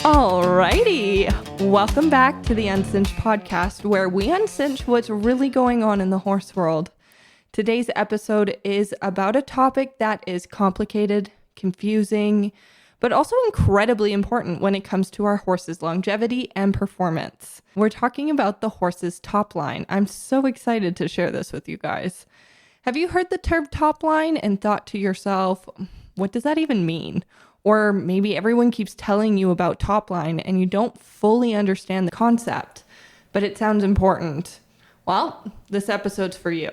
Alrighty, welcome back to the Uncinch podcast, where we uncinch what's really going on in the horse world. Today's episode is about a topic that is complicated, confusing, but also incredibly important when it comes to our horse's longevity and performance. We're talking about the horse's top line. I'm so excited to share this with you guys. Have you heard the term top line and thought to yourself, what does that even mean? Or maybe everyone keeps telling you about top line and you don't fully understand the concept, but it sounds important. Well, this episode's for you.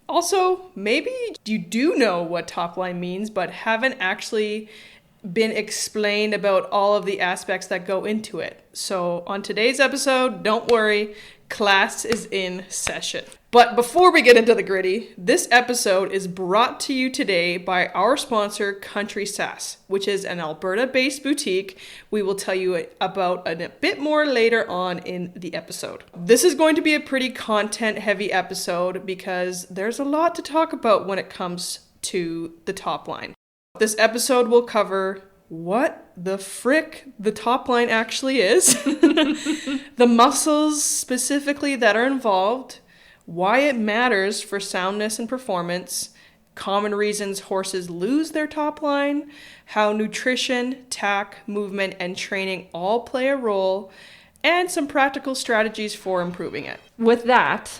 Also, maybe you do know what top line means, but haven't actually been explained about all of the aspects that go into it. So on today's episode, don't worry, class is in session. But before we get into the gritty, this episode is brought to you today by our sponsor, Country Sass, which is an Alberta-based boutique we will tell you about a bit more later on in the episode. This is going to be a pretty content-heavy episode because there's a lot to talk about when it comes to the top line. This episode will cover what the frick the top line actually is, the muscles specifically that are involved, why it matters for soundness and performance, common reasons horses lose their top line, how nutrition, tack, movement, and training all play a role, and some practical strategies for improving it. With that,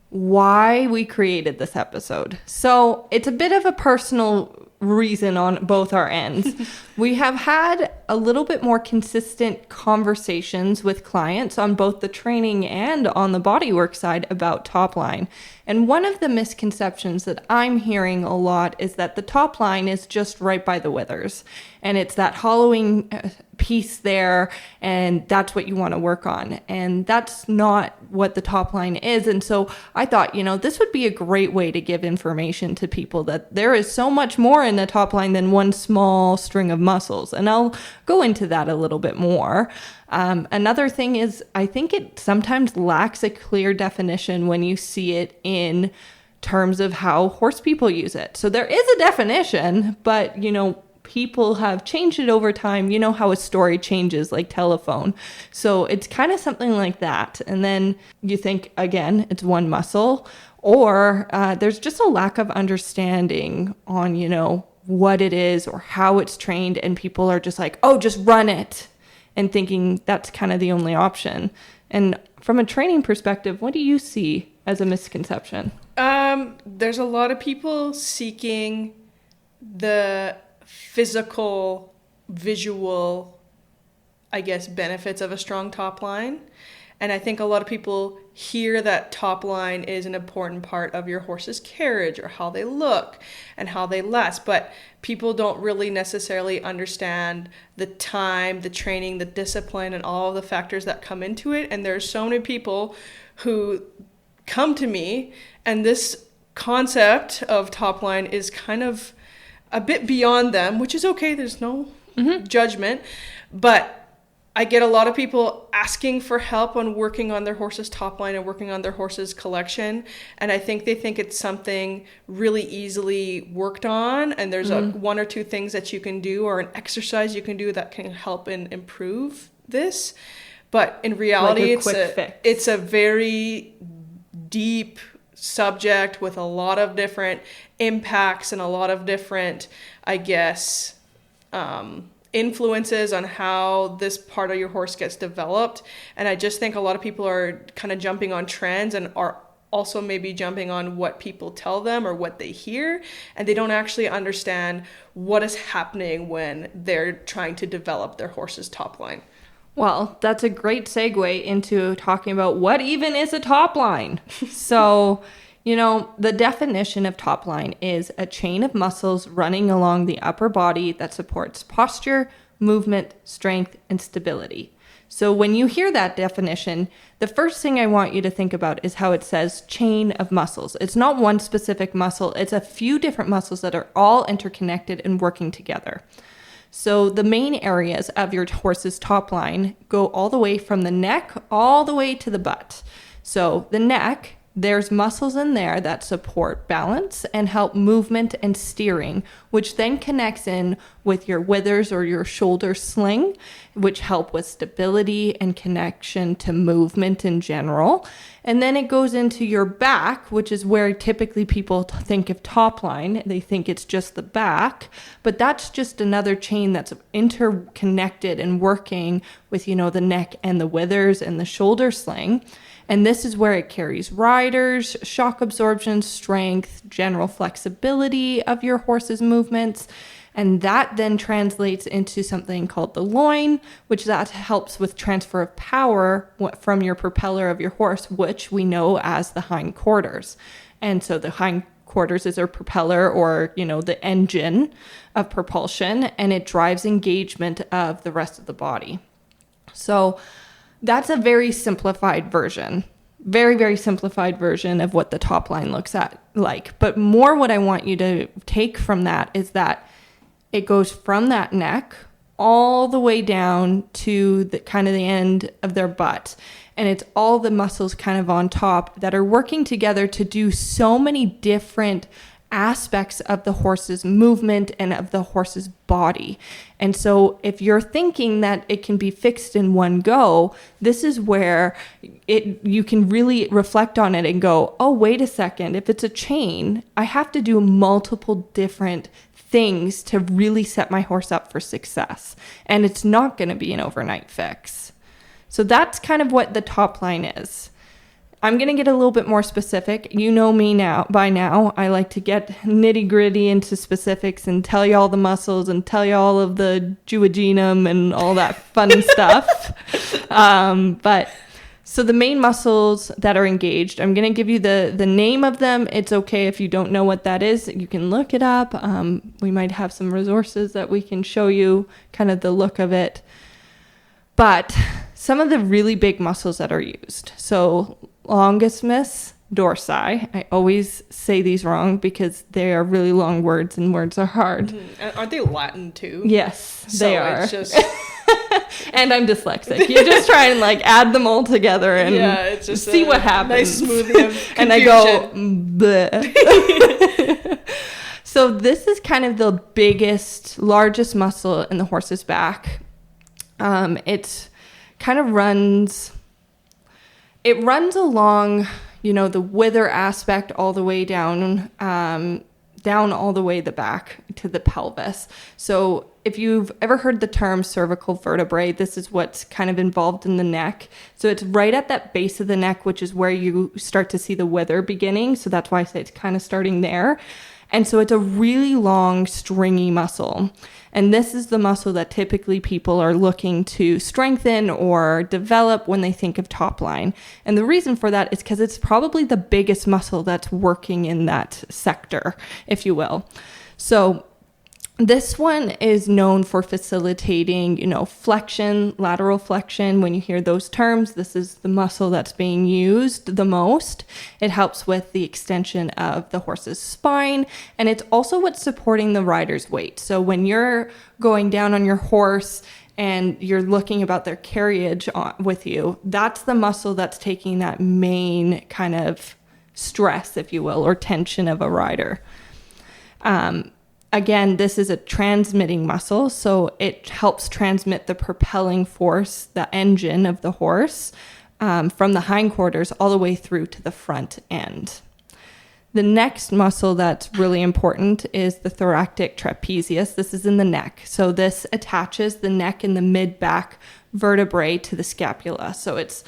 why we created this episode. So it's a bit of a personal reason on both our ends. We have had a little bit more consistent conversations with clients on both the training and on the bodywork side about top line. And one of the misconceptions that I'm hearing a lot is that the top line is just right by the withers. And it's that hollowing piece there, and that's what you want to work on. And that's not what the top line is. And so I thought, this would be a great way to give information to people that there is so much more in the top line than one small string of muscles. And I'll go into that a little bit more. Another thing is, I think it sometimes lacks a clear definition when you see it in terms of how horse people use it. So there is a definition, but, people have changed it over time. You know how a story changes like telephone. So it's kind of something like that. And then you think, again, it's one muscle, or there's just a lack of understanding on, what it is or how it's trained. And people are just like, oh, just run it, and thinking that's kind of the only option. And from a training perspective, what do you see as a misconception? There's a lot of people seeking the physical, visual, benefits of a strong top line. And I think a lot of people hear that top line is an important part of your horse's carriage or how they look and how they last. But people don't really necessarily understand the time, the training, the discipline, and all of the factors that come into it. And there's so many people who come to me, and this concept of top line is kind of a bit beyond them, which is okay. There's no judgment. But I get a lot of people asking for help on working on their horse's top line and working on their horse's collection. And I think they think it's something really easily worked on. And there's one or two things that you can do or an exercise you can do that can help and improve this. But in reality, like it's a very deep subject with a lot of different impacts and a lot of different, influences on how this part of your horse gets developed. And I just think a lot of people are kind of jumping on trends and are also maybe jumping on what people tell them or what they hear, and they don't actually understand what is happening when they're trying to develop their horse's top line. Well, that's a great segue into talking about what even is a top line. So, the definition of top line is a chain of muscles running along the upper body that supports posture, movement, strength, and stability. So when you hear that definition, the first thing I want you to think about is how it says chain of muscles. It's not one specific muscle. It's a few different muscles that are all interconnected and working together. So the main areas of your horse's top line go all the way from the neck all the way to the butt. So the neck there's muscles in there that support balance and help movement and steering, which then connects in with your withers or your shoulder sling, which help with stability and connection to movement in general. And then it goes into your back, which is where typically people think of Topline. They think it's just the back, but that's just another chain that's interconnected and working with, the neck and the withers and the shoulder sling. And this is where it carries riders, shock absorption, strength, general flexibility of your horse's movements. And that then translates into something called the loin, which that helps with transfer of power from your propeller of your horse, which we know as the hindquarters. And so the hindquarters is our propeller, or, the engine of propulsion, and it drives engagement of the rest of the body. So that's a very simplified version, very, very simplified version of what the Topline looks at like. But more what I want you to take from that is that it goes from that neck all the way down to the kind of the end of their butt. And it's all the muscles kind of on top that are working together to do so many different aspects of the horse's movement and of the horse's body. And so if you're thinking that it can be fixed in one go, this is where you can really reflect on it and go, oh, wait a second. If it's a chain, I have to do multiple different things to really set my horse up for success. And it's not going to be an overnight fix. So that's kind of what the Topline is. I'm going to get a little bit more specific. You know me by now. I like to get nitty gritty into specifics and tell you all the muscles and tell you all of the duodenum and all that fun stuff. But so the main muscles that are engaged, I'm going to give you the name of them. It's okay if you don't know what that is. You can look it up. We might have some resources that we can show you kind of the look of it. But some of the really big muscles that are used. So longissimus dorsi. I always say these wrong because they are really long words and words are hard. Mm-hmm. Aren't they Latin too? Yes, they are. It's just... And I'm dyslexic. You just try and add them all together and it's just see what happens. Nice smoothie of confusion. And I go, bleh. So this is kind of the biggest, largest muscle in the horse's back. It kind of runs along, the wither aspect all the way down all the way the back to the pelvis. So if you've ever heard the term cervical vertebrae, this is what's kind of involved in the neck. So it's right at that base of the neck, which is where you start to see the wither beginning. So that's why I say it's kind of starting there. And so it's a really long, stringy muscle. And this is the muscle that typically people are looking to strengthen or develop when they think of Topline. And the reason for that is because it's probably the biggest muscle that's working in that sector, if you will. So this one is known for facilitating, flexion, lateral flexion. When you hear those terms, this is the muscle that's being used the most. It helps with the extension of the horse's spine, and it's also what's supporting the rider's weight. So when you're going down on your horse and you're looking about their carriage with you, that's the muscle that's taking that main kind of stress, if you will, or tension of a rider. Again, this is a transmitting muscle, so it helps transmit the propelling force, the engine of the horse, from the hindquarters all the way through to the front end. The next muscle that's really important is the thoracic trapezius. This is in the neck. So this attaches the neck and the mid-back vertebrae to the scapula. So it's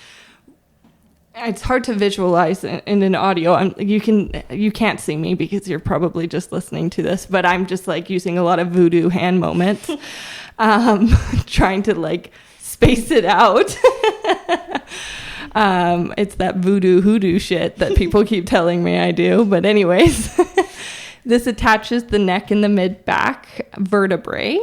hard to visualize in an audio. You can't see me because you're probably just listening to this, but I'm just using a lot of voodoo hand moments, trying to space it out. It's that voodoo hoodoo shit that people keep telling me I do. But anyways, this attaches the neck and the mid-back vertebrae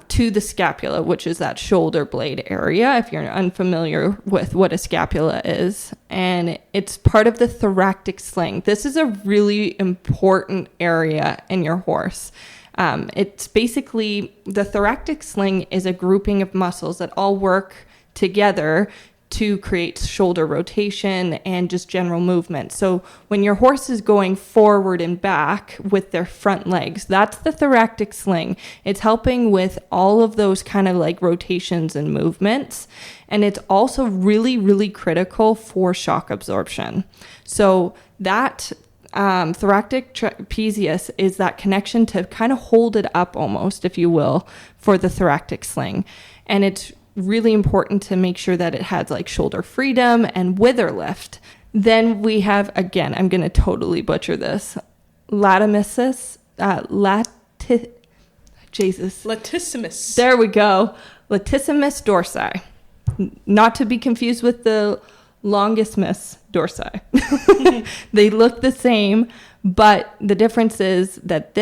to the scapula, which is that shoulder blade area, if you're unfamiliar with what a scapula is. And it's part of the thoracic sling. This is a really important area in your horse. It's basically, the thoracic sling is a grouping of muscles that all work together to create shoulder rotation and just general movement. So when your horse is going forward and back with their front legs, that's the thoracic sling. It's helping with all of those kind of like rotations and movements. And it's also really, really critical for shock absorption. So that thoracic trapezius is that connection to kind of hold it up almost, if you will, for the thoracic sling. And it's really important to make sure that it has like shoulder freedom and wither lift. Then we have, again, I'm going to totally butcher this, latissimus, latissimus. There we go. Latissimus dorsi. Not to be confused with the longissimus dorsi. They look the same, but the difference is that the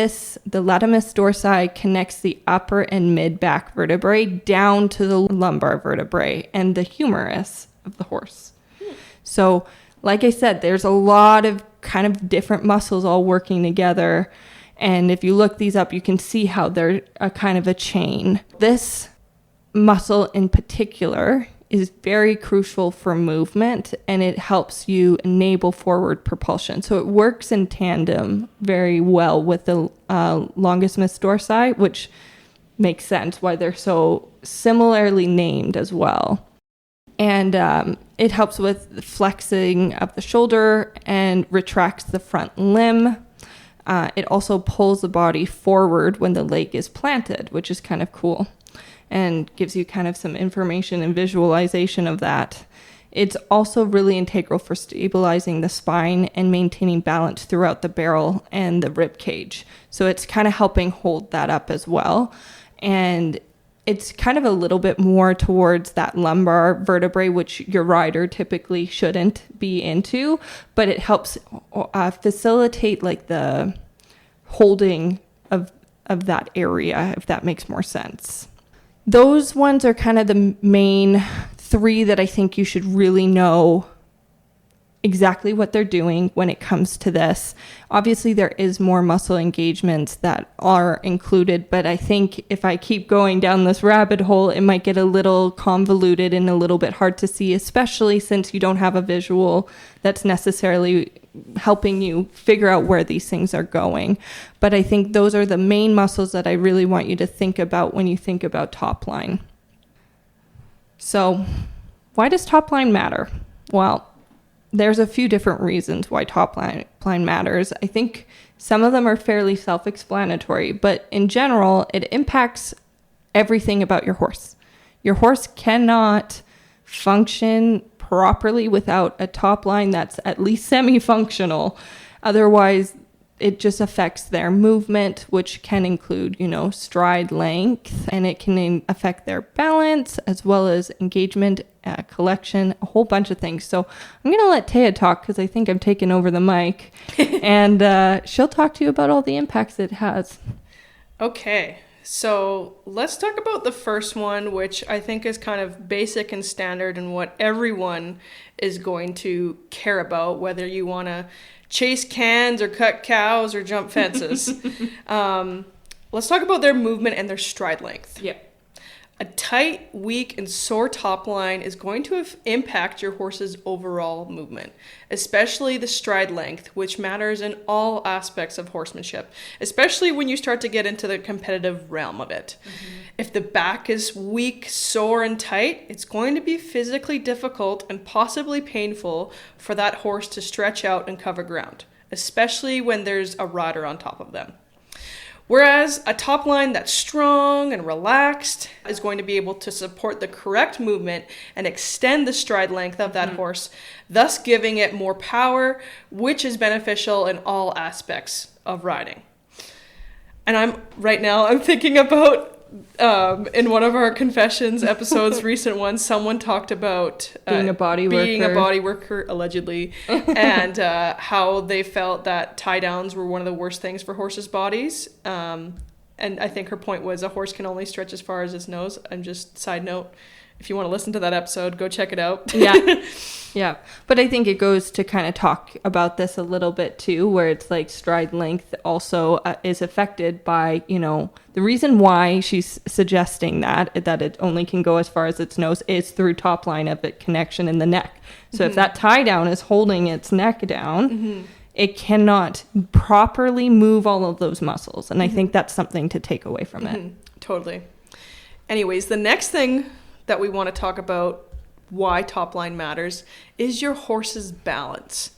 latissimus dorsi connects the upper and mid back vertebrae down to the lumbar vertebrae and the humerus of the horse. So, like I said, there's a lot of kind of different muscles all working together. And if you look these up, you can see how they're a kind of a chain. This muscle in particular is very crucial for movement, and it helps you enable forward propulsion. So it works in tandem very well with the longissimus dorsi, which makes sense why they're so similarly named as well. And it helps with flexing of the shoulder and retracts the front limb. It also pulls the body forward when the leg is planted, which is kind of cool, and gives you kind of some information and visualization of that. It's also really integral for stabilizing the spine and maintaining balance throughout the barrel and the rib cage. So it's kind of helping hold that up as well. And it's kind of a little bit more towards that lumbar vertebrae, which your rider typically shouldn't be into, but it helps facilitate like the holding of that area, if that makes more sense. Those ones are kind of the main three that I think you should really know exactly what they're doing when it comes to this. Obviously, there is more muscle engagements that are included, but I think if I keep going down this rabbit hole, it might get a little convoluted and a little bit hard to see, especially since you don't have a visual that's necessarily helping you figure out where these things are going. But I think those are the main muscles that I really want you to think about when you think about Topline. So, why does Topline matter? Well, there's a few different reasons why Topline matters. I think some of them are fairly self-explanatory, but in general, it impacts everything about your horse. Your horse cannot function properly without a Topline that's at least semi-functional. Otherwise, it just affects their movement, which can include, stride length, and it can affect their balance as well as engagement, collection, a whole bunch of things. So I'm going to let Taya talk because I think I'm taking over the mic, and she'll talk to you about all the impacts it has. Okay, so let's talk about the first one, which I think is kind of basic and standard and what everyone is going to care about, whether you want to chase cans or cut cows or jump fences. Let's talk about their movement and their stride length. Yeah. A tight, weak, and sore top line is going to impact your horse's overall movement, especially the stride length, which matters in all aspects of horsemanship, especially when you start to get into the competitive realm of it. Mm-hmm. If the back is weak, sore, and tight, it's going to be physically difficult and possibly painful for that horse to stretch out and cover ground, especially when there's a rider on top of them. Whereas a top line that's strong and relaxed is going to be able to support the correct movement and extend the stride length of that horse, thus giving it more power, which is beneficial in all aspects of riding. And I'm thinking about in one of our confessions episodes, recent ones, someone talked about being a body worker, allegedly, and how they felt that tie downs were one of the worst things for horses' bodies. And I think her point was a horse can only stretch as far as its nose. I'm just, side note, if you want to listen to that episode, go check it out. Yeah. Yeah. But I think it goes to kind of talk about this a little bit too, where it's like stride length also is affected by, you know, the reason why she's suggesting that it only can go as far as its nose is through top line of it connection in the neck. So if that tie down is holding its neck down, it cannot properly move all of those muscles. And I think that's something to take away from it. Totally. Anyways, the next thing that we want to talk about why top line matters is your horse's balance.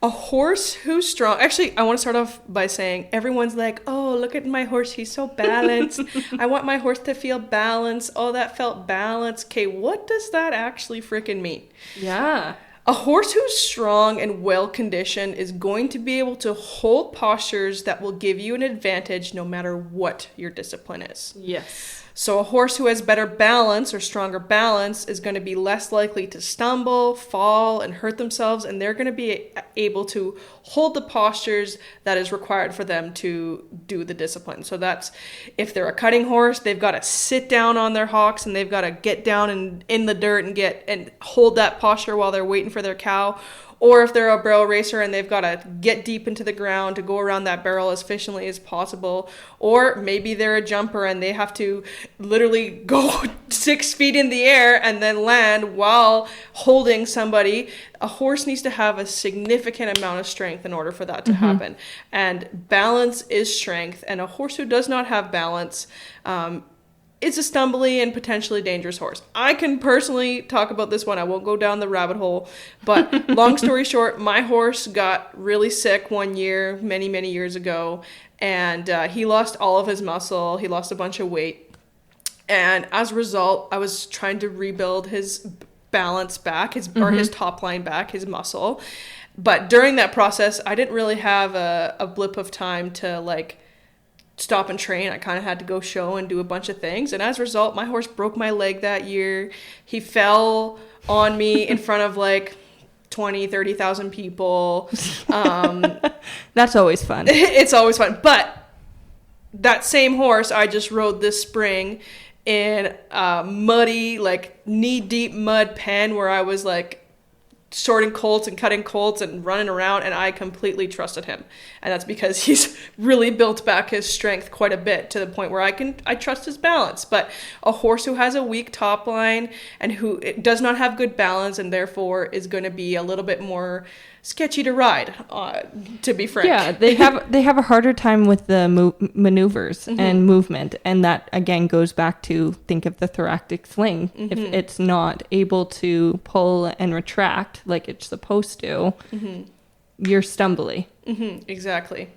A horse who's strong, actually, I want to start off by saying everyone's like, oh, look at my horse, he's so balanced. I want my horse to feel balanced. Oh, that felt balanced. Okay, what does that actually freaking mean? Yeah. A horse who's strong and well-conditioned is going to be able to hold postures that will give you an advantage no matter what your discipline is. Yes. So a horse who has better balance or stronger balance is going to be less likely to stumble, fall, and hurt themselves, and they're going to be able to hold the postures that is required for them to do the discipline. So that's, if they're a cutting horse, they've got to sit down on their hocks and they've got to get down in the dirt and hold that posture while they're waiting for their cow. Or if they're a barrel racer and they've got to get deep into the ground to go around that barrel as efficiently as possible. Or maybe they're a jumper and they have to literally go 6 feet in the air and then land while holding somebody. A horse needs to have a significant amount of strength in order for that to happen. And balance is strength. And a horse who does not have balance, it's a stumbly and potentially dangerous horse. I can personally talk about this one. I won't go down the rabbit hole. But long story short, my horse got really sick one year, many, many years ago. And he lost all of his muscle. He lost a bunch of weight. And as a result, I was trying to rebuild his balance back, or his top line back, his muscle. But during that process, I didn't really have a blip of time to like stop and train. I kind of had to go show and do a bunch of things. And as a result, my horse broke my leg that year. He fell on me in front of like 20, 30,000 people. That's always fun. It's always fun. But that same horse I just rode this spring in a muddy, like knee-deep mud pen where I was like sorting colts and cutting colts and running around, and I completely trusted him. And that's because he's really built back his strength quite a bit to the point where I trust his balance. But a horse who has a weak top line and who does not have good balance and therefore is going to be a little bit more sketchy to ride, to be frank. Yeah, they have a harder time with the maneuvers and movement, and that again goes back to think of the thoracic sling. If it's not able to pull and retract like it's supposed to, you're stumbly. Exactly.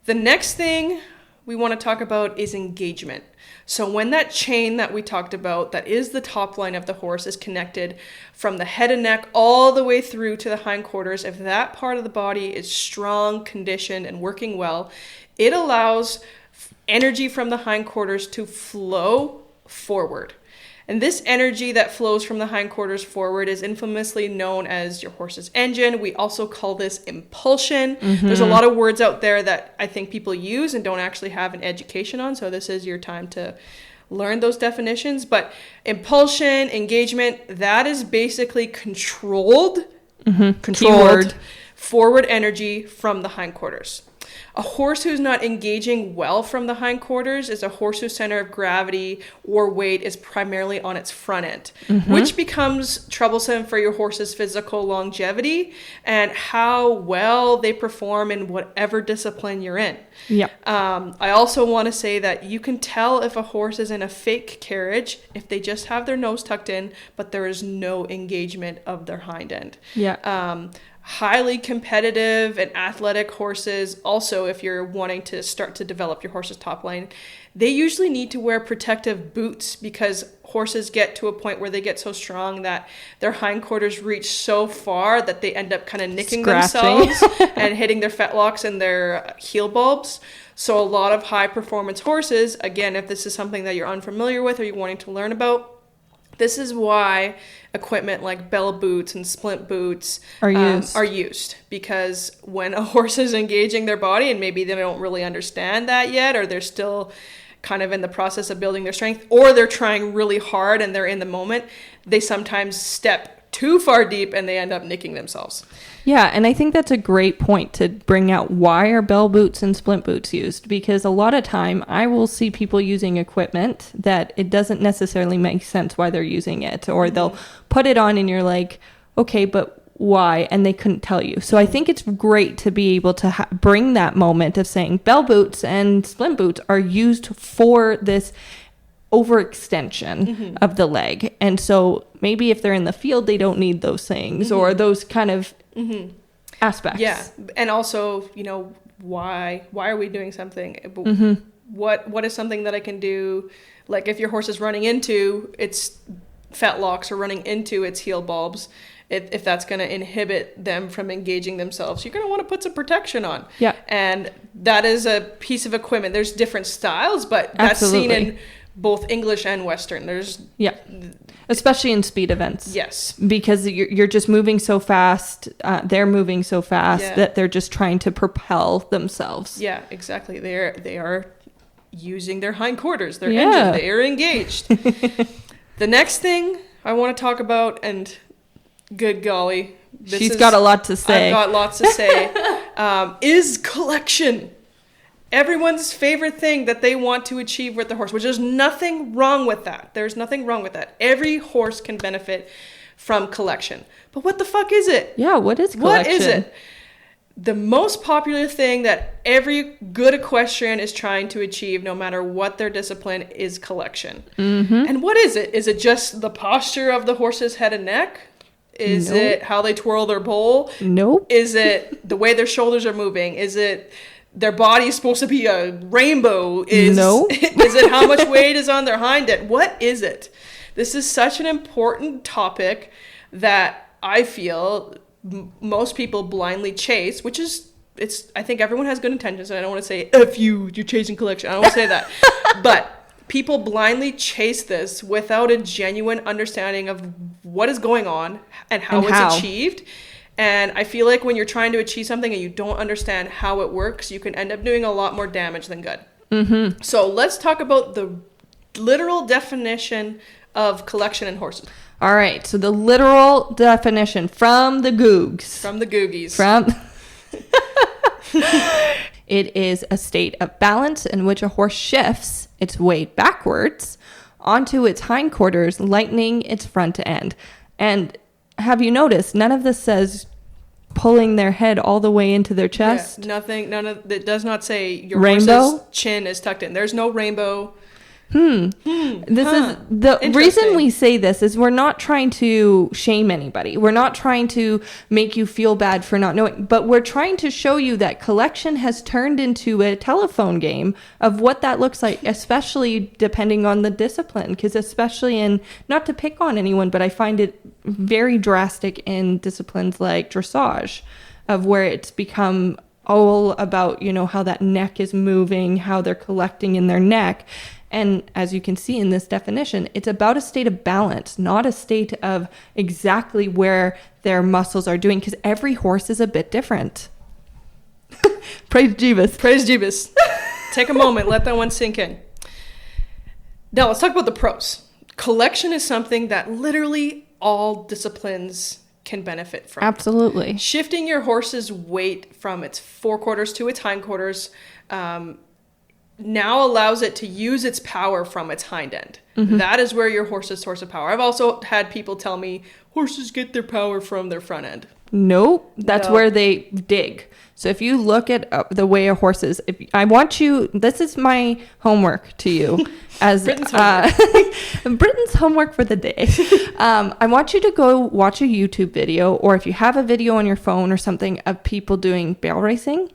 The next thing we want to talk about is engagement. So when that chain that we talked about, that is the top line of the horse, is connected from the head and neck all the way through to the hindquarters, if that part of the body is strong, conditioned, and working well, it allows energy from the hindquarters to flow forward. And this energy that flows from the hindquarters forward is infamously known as your horse's engine. We also call this impulsion. There's a lot of words out there that I think people use and don't actually have an education on. So this is your time to learn those definitions. But impulsion, engagement, that is basically controlled forward energy from the hindquarters. A horse who's not engaging well from the hindquarters is a horse whose center of gravity or weight is primarily on its front end, which becomes troublesome for your horse's physical longevity and how well they perform in whatever discipline you're in. Yeah. I also want to say that you can tell if a horse is in a fake carriage if they just have their nose tucked in, but there is no engagement of their hind end. Yeah. Highly competitive and athletic horses, also if you're wanting to start to develop your horse's top line, they usually need to wear protective boots because horses get to a point where they get so strong that their hindquarters reach so far that they end up kind of nicking themselves and hitting their fetlocks and their heel bulbs. So a lot of high performance horses, again, if this is something that you're unfamiliar with or you're wanting to learn about, This is why equipment like bell boots and splint boots are used, because when a horse is engaging their body and maybe they don't really understand that yet, or they're still kind of in the process of building their strength, or they're trying really hard and they're in the moment, they sometimes step too far deep and they end up nicking themselves. Yeah, and I think that's a great point to bring out. Why are bell boots and splint boots used? Because a lot of time I will see people using equipment that it doesn't necessarily make sense why they're using it, or they'll put it on and you're like, okay, but why? And they couldn't tell you. So I think it's great to be able to bring that moment of saying bell boots and splint boots are used for this overextension of the leg. And so maybe if they're in the field, they don't need those things or those kind of aspects. Yeah. And also, you know, why are we doing something? What is something that I can do? Like if your horse is running into its fetlocks or running into its heel bulbs, if that's going to inhibit them from engaging themselves, you're going to want to put some protection on. Yeah. And that is a piece of equipment. There's different styles, but that's seen in both English and Western. Especially in speed events. Yes. Because you're just moving so fast. They're moving so fast that they're just trying to propel themselves. Yeah, exactly. They are using their hindquarters, their engine. They are engaged. The next thing I want to talk about, and good golly, she's got a lot to say. I've got lots to say. Is collection. Everyone's favorite thing that they want to achieve with the horse, which there's nothing wrong with that. There's nothing wrong with that. Every horse can benefit from collection. But what the fuck is it? Yeah, what is collection? What is it? The most popular thing that every good equestrian is trying to achieve, no matter what their discipline, is collection. And what is it? Is it just the posture of the horse's head and neck? Is it how they twirl their poll? Nope. Is it the way their shoulders are moving? Is it their body is supposed to be a rainbow? Is it how much weight is on their hind end? What is it? This is such an important topic that I feel most people blindly chase, which is, I think everyone has good intentions, and I don't want to say, F you're chasing collection. I don't want to say that. But people blindly chase this without a genuine understanding of what is going on and how it's achieved. And I feel like when you're trying to achieve something and you don't understand how it works, you can end up doing a lot more damage than good. So let's talk about the literal definition of collection in horses. All right. So the literal definition from the Googs. From the Googies. It is a state of balance in which a horse shifts its weight backwards onto its hindquarters, lightening its front end. And have you noticed, none of this says pulling their head all the way into their chest? Yeah, none of it does not say your rainbow? Horse's chin is tucked in. There's no rainbow. This is the reason we say this is we're not trying to shame anybody. We're not trying to make you feel bad for not knowing, but we're trying to show you that collection has turned into a telephone game of what that looks like, especially depending on the discipline. Because especially in, not to pick on anyone, but I find it very drastic in disciplines like dressage, of where it's become all about, you know, how that neck is moving, how they're collecting in their neck. And as you can see in this definition, it's about a state of balance, not a state of exactly where their muscles are doing, because every horse is a bit different. Praise Jeebus. Praise Jeebus. Take a moment, let that one sink in. Now let's talk about the pros. Collection is something that literally all disciplines can benefit from. Absolutely. Shifting your horse's weight from its forequarters to its hindquarters now allows it to use its power from its hind end. That is where your horse's source of power. I've also had people tell me horses get their power from their front end. Nope. That's where they dig. So if you look at the way a horse is, I want you, this is my homework to you as Britain's homework. Britain's homework for the day. I want you to go watch a YouTube video, or if you have a video on your phone or something of people doing barrel racing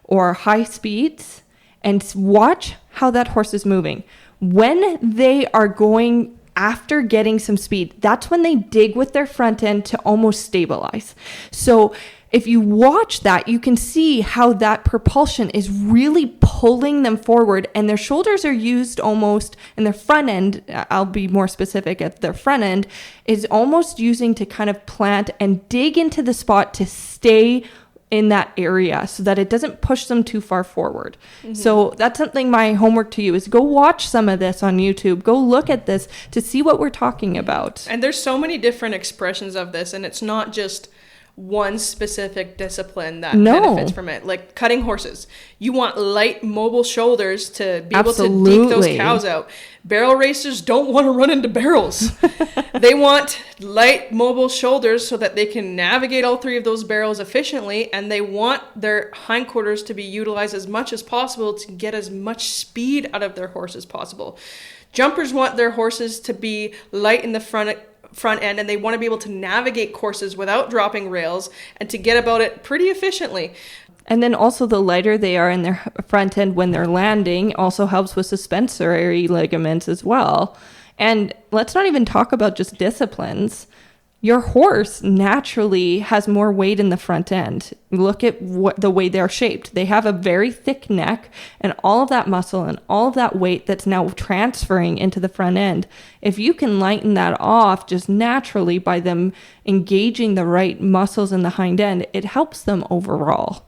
or high speeds, and watch how that horse is moving. When they are going after getting some speed, that's when they dig with their front end to almost stabilize. So if you watch that, you can see how that propulsion is really pulling them forward, and their shoulders are used almost, and their front end, I'll be more specific, at their front end is almost using to kind of plant and dig into the spot to stay in that area so that it doesn't push them too far forward. So that's something, my homework to you is go watch some of this on YouTube. Go look at this to see what we're talking about. And there's so many different expressions of this, and it's not just one specific discipline that benefits from it. Like cutting horses. You want light, mobile shoulders to be able to deke those cows out. Barrel racers don't want to run into barrels. They want light, mobile shoulders so that they can navigate all three of those barrels efficiently, and they want their hindquarters to be utilized as much as possible to get as much speed out of their horse as possible. Jumpers want their horses to be light in the front end, and they want to be able to navigate courses without dropping rails and to get about it pretty efficiently. And then also the lighter they are in their front end when they're landing also helps with suspensory ligaments as well. And let's not even talk about just disciplines. Your horse naturally has more weight in the front end. Look at the way they're shaped. They have a very thick neck, and all of that muscle and all of that weight that's now transferring into the front end. If you can lighten that off just naturally by them engaging the right muscles in the hind end, it helps them overall.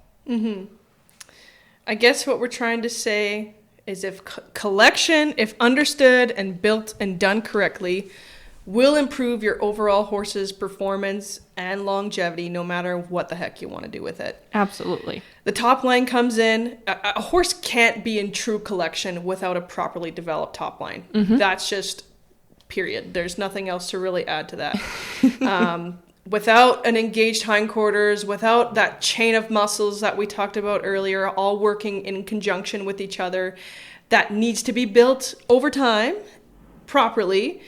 I guess what we're trying to say is if collection, if understood and built and done correctly, will improve your overall horse's performance and longevity, no matter what the heck you want to do with it. Absolutely. The top line comes in. A horse can't be in true collection without a properly developed top line. That's just period. There's nothing else to really add to that. Without an engaged hindquarters, without that chain of muscles that we talked about earlier, all working in conjunction with each other, that needs to be built over time properly.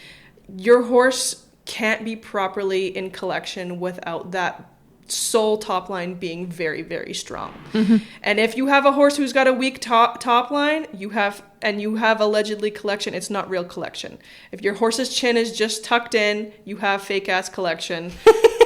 Your horse can't be properly in collection without that sole top line being very, very strong. And if you have a horse who's got a weak top line, you have allegedly collection, it's not real collection. If your horse's chin is just tucked in, you have fake ass collection,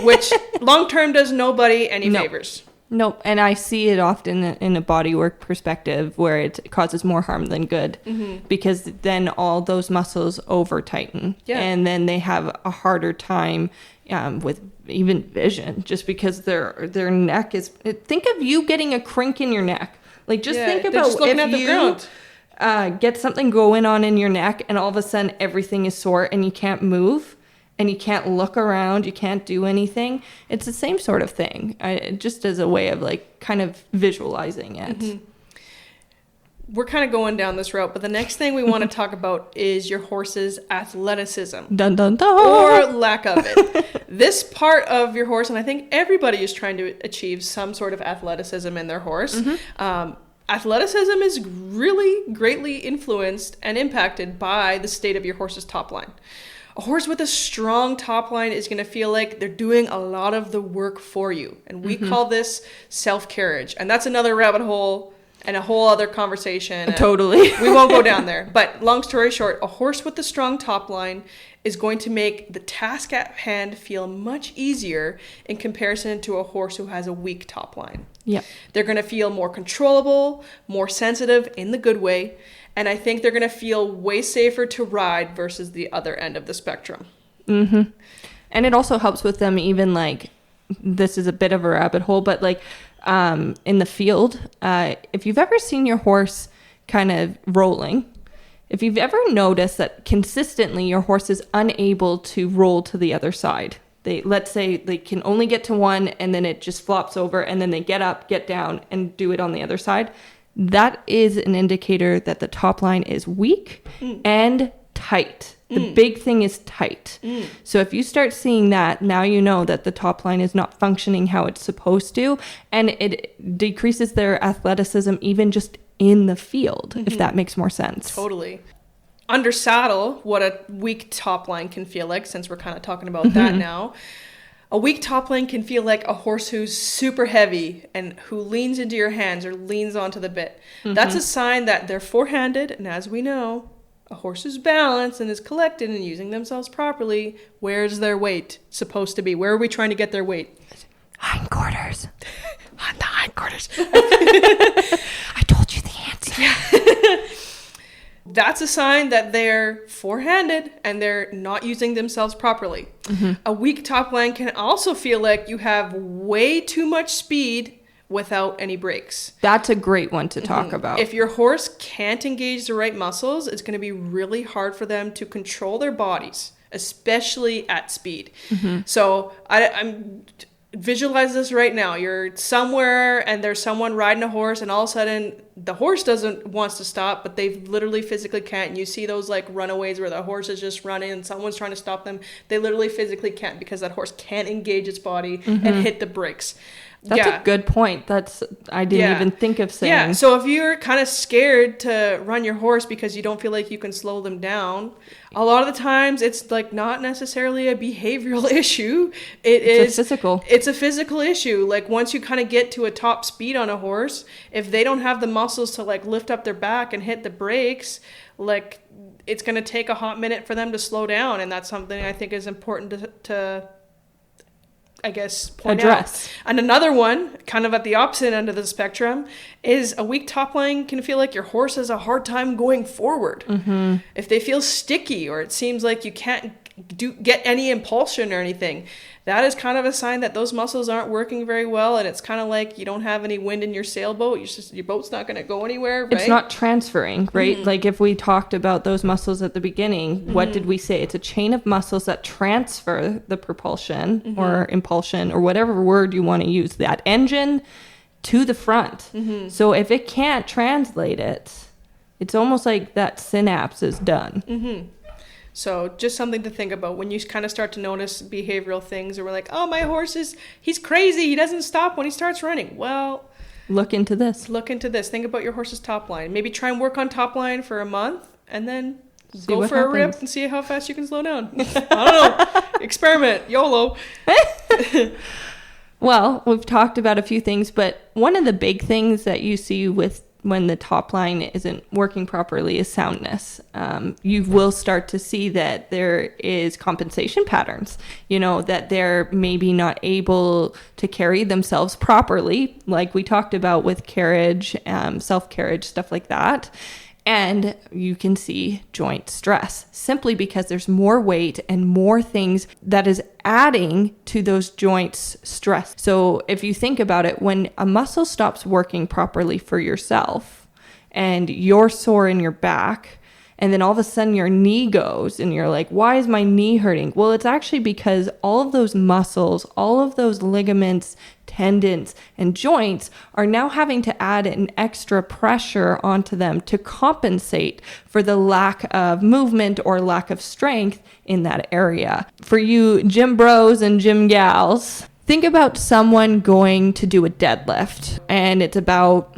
which long term does nobody any favors. Nope. And I see it often in a bodywork perspective where it causes more harm than good, because then all those muscles over tighten, and then they have a harder time with even vision, just because their neck is. Think of you getting a crink in your neck. Like just think about just looking at the ground. Get something going on in your neck, and all of a sudden everything is sore and you can't move. And you can't look around, you can't do anything. It's the same sort of thing, just as a way of like kind of visualizing it. We're kind of going down this route, but the next thing we want to talk about is your horse's athleticism. Dun, dun, dun. Or lack of it. This part of your horse, and I think everybody is trying to achieve some sort of athleticism in their horse. Athleticism is really greatly influenced and impacted by the state of your horse's top line. A horse with a strong top line is going to feel like they're doing a lot of the work for you. And we call this self-carriage. And that's another rabbit hole and a whole other conversation. Totally. We won't go down there. But long story short, a horse with a strong top line is going to make the task at hand feel much easier in comparison to a horse who has a weak top line. Yeah. They're going to feel more controllable, more sensitive in the good way. And I think they're going to feel way safer to ride versus the other end of the spectrum. And it also helps with them even like, this is a bit of a rabbit hole, but like in the field, if you've ever seen your horse kind of rolling, if you've ever noticed that consistently your horse is unable to roll to the other side, let's say they can only get to one and then it just flops over and then they get up, get down and do it on the other side. That is an indicator that the top line is weak and tight. The big thing is tight. So if you start seeing that, now you know that the top line is not functioning how it's supposed to, and it decreases their athleticism even just in the field, if that makes more sense. Totally. Under saddle, what a weak top line can feel like, since we're kind of talking about that now. A weak top line can feel like a horse who's super heavy and who leans into your hands or leans onto the bit. That's a sign that they're four-handed, and as we know, a horse's balance and is collected and using themselves properly. Where's their weight supposed to be? Where are we trying to get their weight? Hindquarters. hindquarters. On the hindquarters. I told you the answer. That's a sign that they're four-handed and they're not using themselves properly. A weak top line can also feel like you have way too much speed without any brakes. That's a great one to talk about. If your horse can't engage the right muscles, it's going to be really hard for them to control their bodies, especially at speed. So I'm visualize this right now. You're somewhere and there's someone riding a horse, and all of a sudden the horse wants to stop, but they literally physically can't. And you see those like runaways where the horse is just running and someone's trying to stop them. They literally physically can't because that horse can't engage its body and hit the brakes. That's a good point. I didn't even think of saying. Yeah, so if you're kind of scared to run your horse because you don't feel like you can slow them down, a lot of the times it's like not necessarily a behavioral issue. It's a physical issue. Like once you kind of get to a top speed on a horse, if they don't have the muscles to like lift up their back and hit the brakes, like it's going to take a hot minute for them to slow down. And that's something I think is important to I guess, address. And another one, kind of at the opposite end of the spectrum, is a weak top line can feel like your horse has a hard time going forward. If they feel sticky or it seems like you can't get any impulsion or anything, that is kind of a sign that those muscles aren't working very well, and it's kind of like you don't have any wind in your sailboat. Your boat's not going to go anywhere, right? It's not transferring, right? Like if we talked about those muscles at the beginning, what did we say? It's a chain of muscles that transfer the propulsion or impulsion or whatever word you want to use, that engine to the front. So if it can't translate it, it's almost like that synapse is done. So just something to think about when you kind of start to notice behavioral things, or we're like, oh, my horse he's crazy. He doesn't stop when he starts running. Well, look into this. Think about your horse's top line. Maybe try and work on top line for a month and then go for a rip and see how fast you can slow down. I don't know. Experiment. YOLO. Well, we've talked about a few things, but one of the big things that you see with when the top line isn't working properly is soundness. You will start to see that there is compensation patterns, that they're maybe not able to carry themselves properly, like we talked about with carriage, self-carriage, stuff like that. And you can see joint stress simply because there's more weight and more things that is adding to those joints' stress. So if you think about it, when a muscle stops working properly for yourself and you're sore in your back, and then all of a sudden your knee goes and you're like, why is my knee hurting? Well, it's actually because all of those muscles, all of those ligaments, tendons, and joints are now having to add an extra pressure onto them to compensate for the lack of movement or lack of strength in that area. For you gym bros and gym gals, think about someone going to do a deadlift and it's about,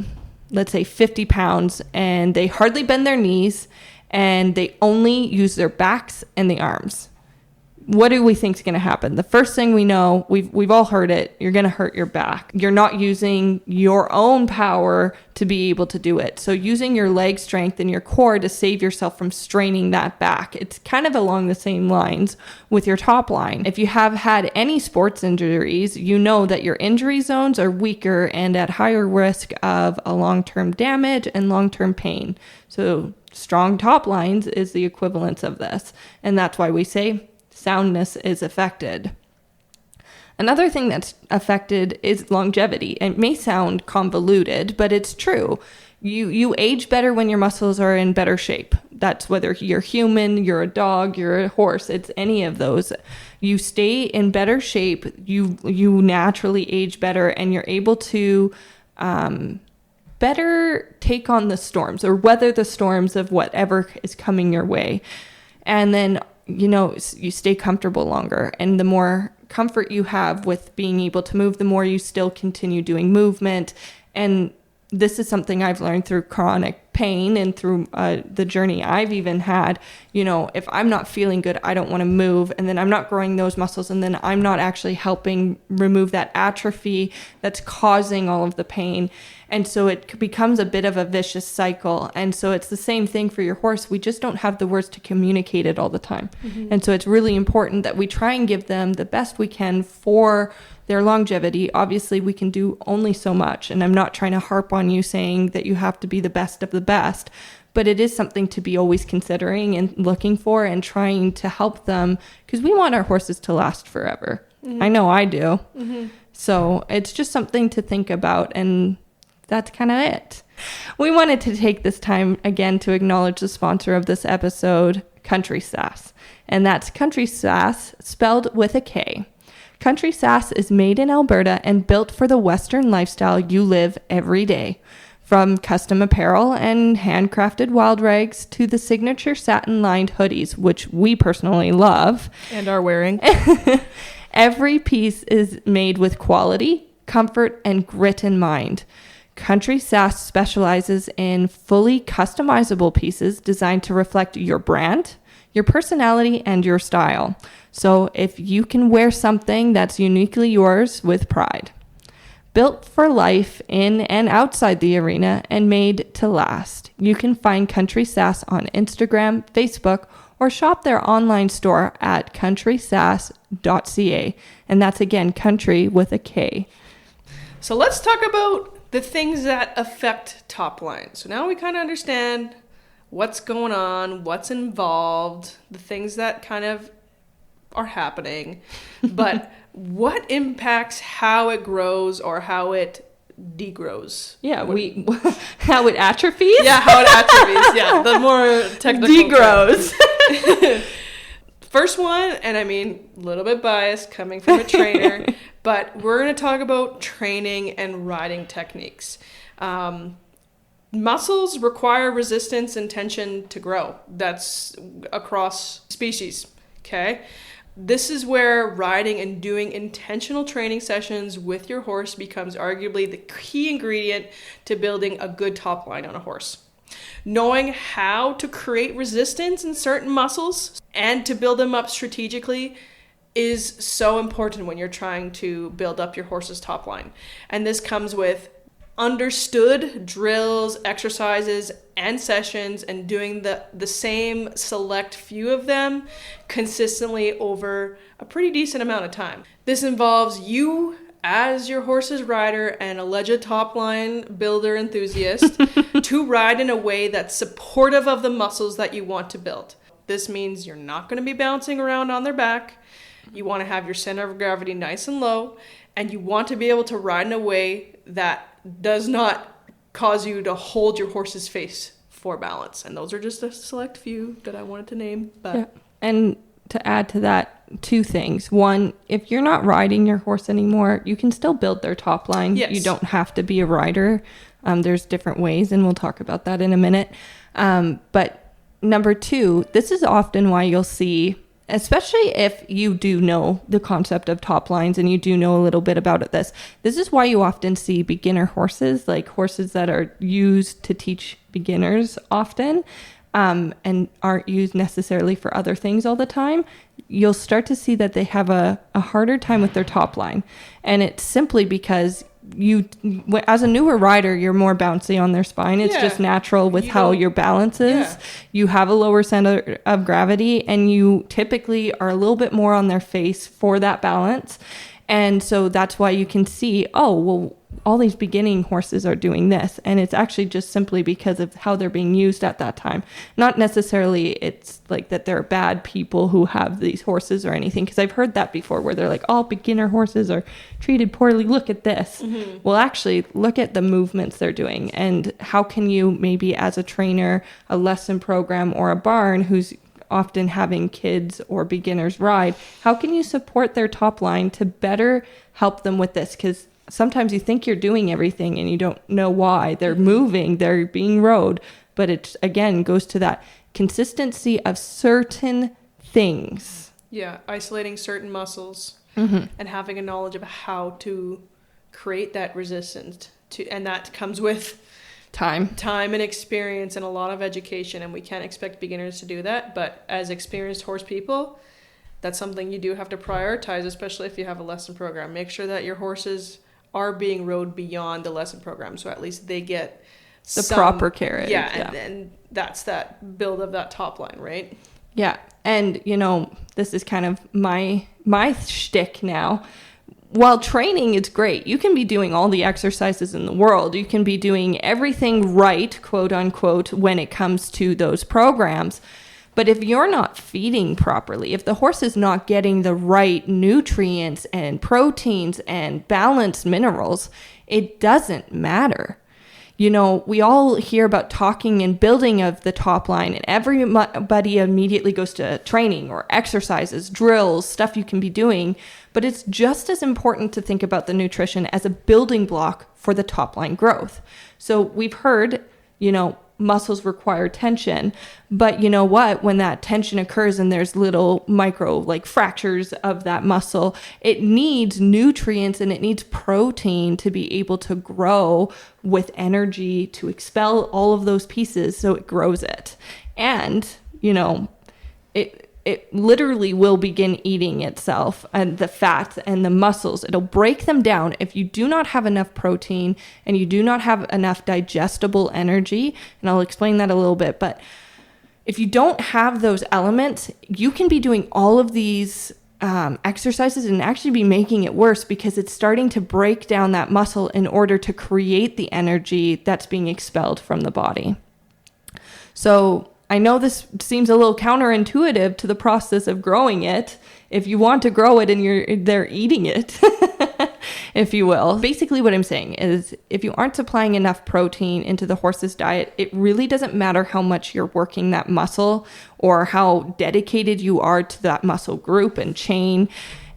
let's say 50 pounds, and they hardly bend their knees and they only use their backs and the arms. What do we think is going to happen? The first thing we know, we've all heard it, you're going to hurt your back. You're not using your own power to be able to do it. So using your leg strength and your core to save yourself from straining that back. It's kind of along the same lines with your top line. If you have had any sports injuries, you know that your injury zones are weaker and at higher risk of a long-term damage and long-term pain. So strong top lines is the equivalence of this. And that's why we say soundness is affected. Another thing that's affected is longevity. It may sound convoluted, but it's true. You age better when your muscles are in better shape. That's whether you're human, you're a dog, you're a horse, it's any of those. You stay in better shape, you naturally age better, and you're able to better take on the storms or weather the storms of whatever is coming your way. And then, you stay comfortable longer. And the more comfort you have with being able to move, the more you still continue doing movement. And this is something I've learned through chronic pain and through the journey I've even had. If I'm not feeling good, I don't want to move. And then I'm not growing those muscles. And then I'm not actually helping remove that atrophy that's causing all of the pain. And so it becomes a bit of a vicious cycle. And so it's the same thing for your horse. We just don't have the words to communicate it all the time. And so it's really important that we try and give them the best we can for their longevity. Obviously, we can do only so much. And I'm not trying to harp on you saying that you have to be the best of the best, but it is something to be always considering and looking for and trying to help them, because we want our horses to last forever. I know I do. So it's just something to think about, and that's kind of it. We wanted to take this time again to acknowledge the sponsor of this episode, Country Sass. And that's Country Sass, spelled with a K. Country Sass is made in Alberta and built for the Western lifestyle you live every day. From custom apparel and handcrafted wild rags to the signature satin-lined hoodies, which we personally love. And are wearing. Every piece is made with quality, comfort, and grit in mind. Country Sass specializes in fully customizable pieces designed to reflect your brand, your personality, and your style. So if you can wear something that's uniquely yours with pride. Built for life in and outside the arena and made to last. You can find Country Sass on Instagram, Facebook, or shop their online store at countrysass.ca. And that's again, country with a K. So let's talk about the things that affect Topline. So now we kind of understand what's going on, what's involved, the things that kind of are happening. But what impacts how it grows or how it degrows? Yeah, how it atrophies? Yeah, how it atrophies. Yeah, the more technical degrows. First one, and I mean, a little bit biased coming from a trainer, but we're going to talk about training and riding techniques. Muscles require resistance and tension to grow. That's across species, okay? This is where riding and doing intentional training sessions with your horse becomes arguably the key ingredient to building a good top line on a horse. Knowing how to create resistance in certain muscles and to build them up strategically is so important when you're trying to build up your horse's top line. And this comes with understood drills, exercises, and sessions, and doing the same select few of them consistently over a pretty decent amount of time. This involves you as your horse's rider and alleged top line builder enthusiast to ride in a way that's supportive of the muscles that you want to build. This means you're not going to be bouncing around on their back. You want to have your center of gravity nice and low, and you want to be able to ride in a way that does not cause you to hold your horse's face for balance. And those are just a select few that I wanted to name. But yeah. And to add to that, two things. One, if you're not riding your horse anymore, you can still build their top line. Yes. You don't have to be a rider. There's different ways, and we'll talk about that in a minute. But number two, this is often why you'll see, especially if you do know the concept of top lines and you do know a little bit about it, this is why you often see beginner horses, like horses that are used to teach beginners often, and aren't used necessarily for other things all the time. You'll start to see that they have a harder time with their top line. And it's simply because you, as a newer rider, you're more bouncy on their spine. It's just natural with how your balance is. Yeah. You have a lower center of gravity, and you typically are a little bit more on their face for that balance. And so that's why you can see, oh, well, all these beginning horses are doing this. And it's actually just simply because of how they're being used at that time. Not necessarily it's like that they're bad people who have these horses or anything. Because I've heard that before where they're like, all beginner horses are treated poorly. Look at this. Mm-hmm. Well, actually, look at the movements they're doing. And how can you maybe as a trainer, a lesson program, or a barn who's often having kids or beginners ride, how can you support their top line to better help them with this? Because sometimes you think you're doing everything and you don't know why. They're moving, they're being rode, but it again goes to that consistency of certain things. Yeah, isolating certain muscles Mm-hmm. and having a knowledge of how to create that resistance and that comes with Time and experience and a lot of education, and we can't expect beginners to do that, but as experienced horse people, that's something you do have to prioritize, especially if you have a lesson program. Make sure that your horses are being rode beyond the lesson program. So at least they get the proper carriage. Yeah, and then that's that build of that top line, right? Yeah. And, this is kind of my shtick now. While training is great, you can be doing all the exercises in the world. You can be doing everything right, quote unquote, when it comes to those programs. But if you're not feeding properly, if the horse is not getting the right nutrients and proteins and balanced minerals, it doesn't matter. We all hear about talking and building of the top line, and everybody immediately goes to training or exercises, drills, stuff you can be doing. But it's just as important to think about the nutrition as a building block for the top line growth. So we've heard, muscles require tension, but you know what? When that tension occurs and there's little micro fractures of that muscle, it needs nutrients and it needs protein to be able to grow with energy to expel all of those pieces so it grows it. And, it literally will begin eating itself and the fats and the muscles. It'll break them down if you do not have enough protein and you do not have enough digestible energy. And I'll explain that a little bit. But if you don't have those elements, you can be doing all of these exercises and actually be making it worse because it's starting to break down that muscle in order to create the energy that's being expelled from the body. So I know this seems a little counterintuitive to the process of growing it. If you want to grow it and they're eating it, if you will. Basically what I'm saying is if you aren't supplying enough protein into the horse's diet, it really doesn't matter how much you're working that muscle or how dedicated you are to that muscle group and chain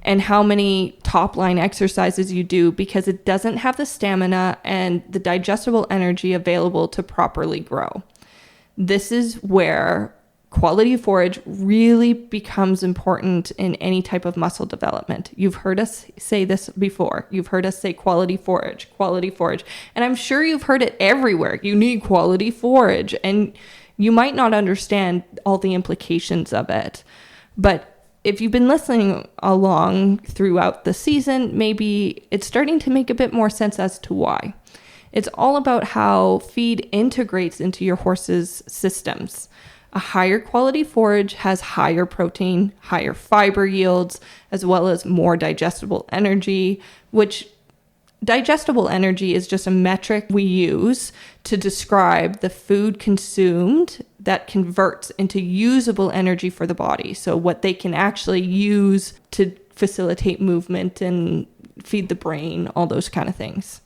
and how many top line exercises you do, because it doesn't have the stamina and the digestible energy available to properly grow. This is where quality forage really becomes important in any type of muscle development. You've heard us say this before. You've heard us say quality forage. And I'm sure you've heard it everywhere. You need quality forage. And you might not understand all the implications of it. But if you've been listening along throughout the season, maybe it's starting to make a bit more sense as to why. It's all about how feed integrates into your horse's systems. A higher quality forage has higher protein, higher fiber yields, as well as more digestible energy, which digestible energy is just a metric we use to describe the food consumed that converts into usable energy for the body. So what they can actually use to facilitate movement and feed the brain, all those kind of things.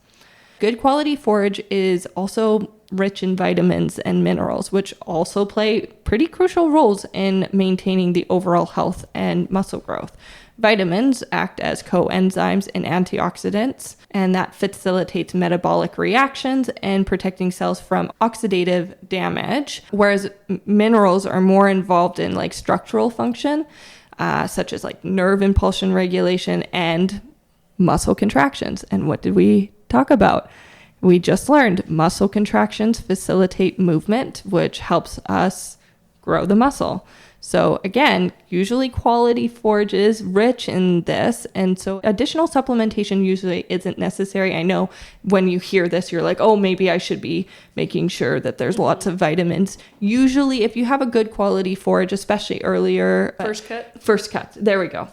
Good quality forage is also rich in vitamins and minerals, which also play pretty crucial roles in maintaining the overall health and muscle growth. Vitamins act as coenzymes and antioxidants, and that facilitates metabolic reactions and protecting cells from oxidative damage, whereas minerals are more involved in structural function, such as nerve impulsion regulation and muscle contractions. And what did we talk about? We just learned muscle contractions facilitate movement, which helps us grow the muscle. So again, usually quality forage is rich in this, and so additional supplementation usually isn't necessary. I know when you hear this, you're like, oh, maybe I should be making sure that there's lots of vitamins. Usually, if you have a good quality forage, especially earlier... First cut. There we go.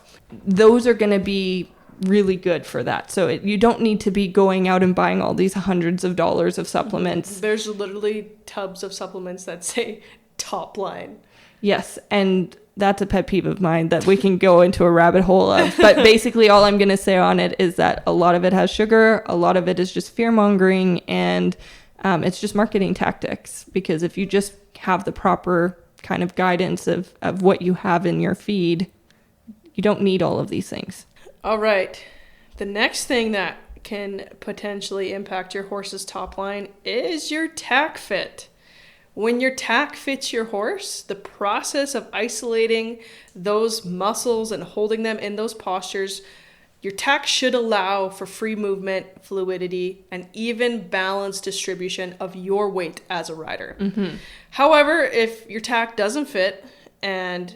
Those are going to be really good for that. So you don't need to be going out and buying all these hundreds of dollars of supplements. There's literally tubs of supplements that say Topline. Yes, and that's a pet peeve of mine that we can go into a rabbit hole of. But basically all I'm going to say on it is that a lot of it has sugar, a lot of it is just fear-mongering, and it's just marketing tactics. Because if you just have the proper kind of guidance of what you have in your feed, you don't need all of these things. All right. The next thing that can potentially impact your horse's top line is your tack fit. When your tack fits your horse, the process of isolating those muscles and holding them in those postures, your tack should allow for free movement, fluidity, and even balanced distribution of your weight as a rider. Mm-hmm. However, if your tack doesn't fit, and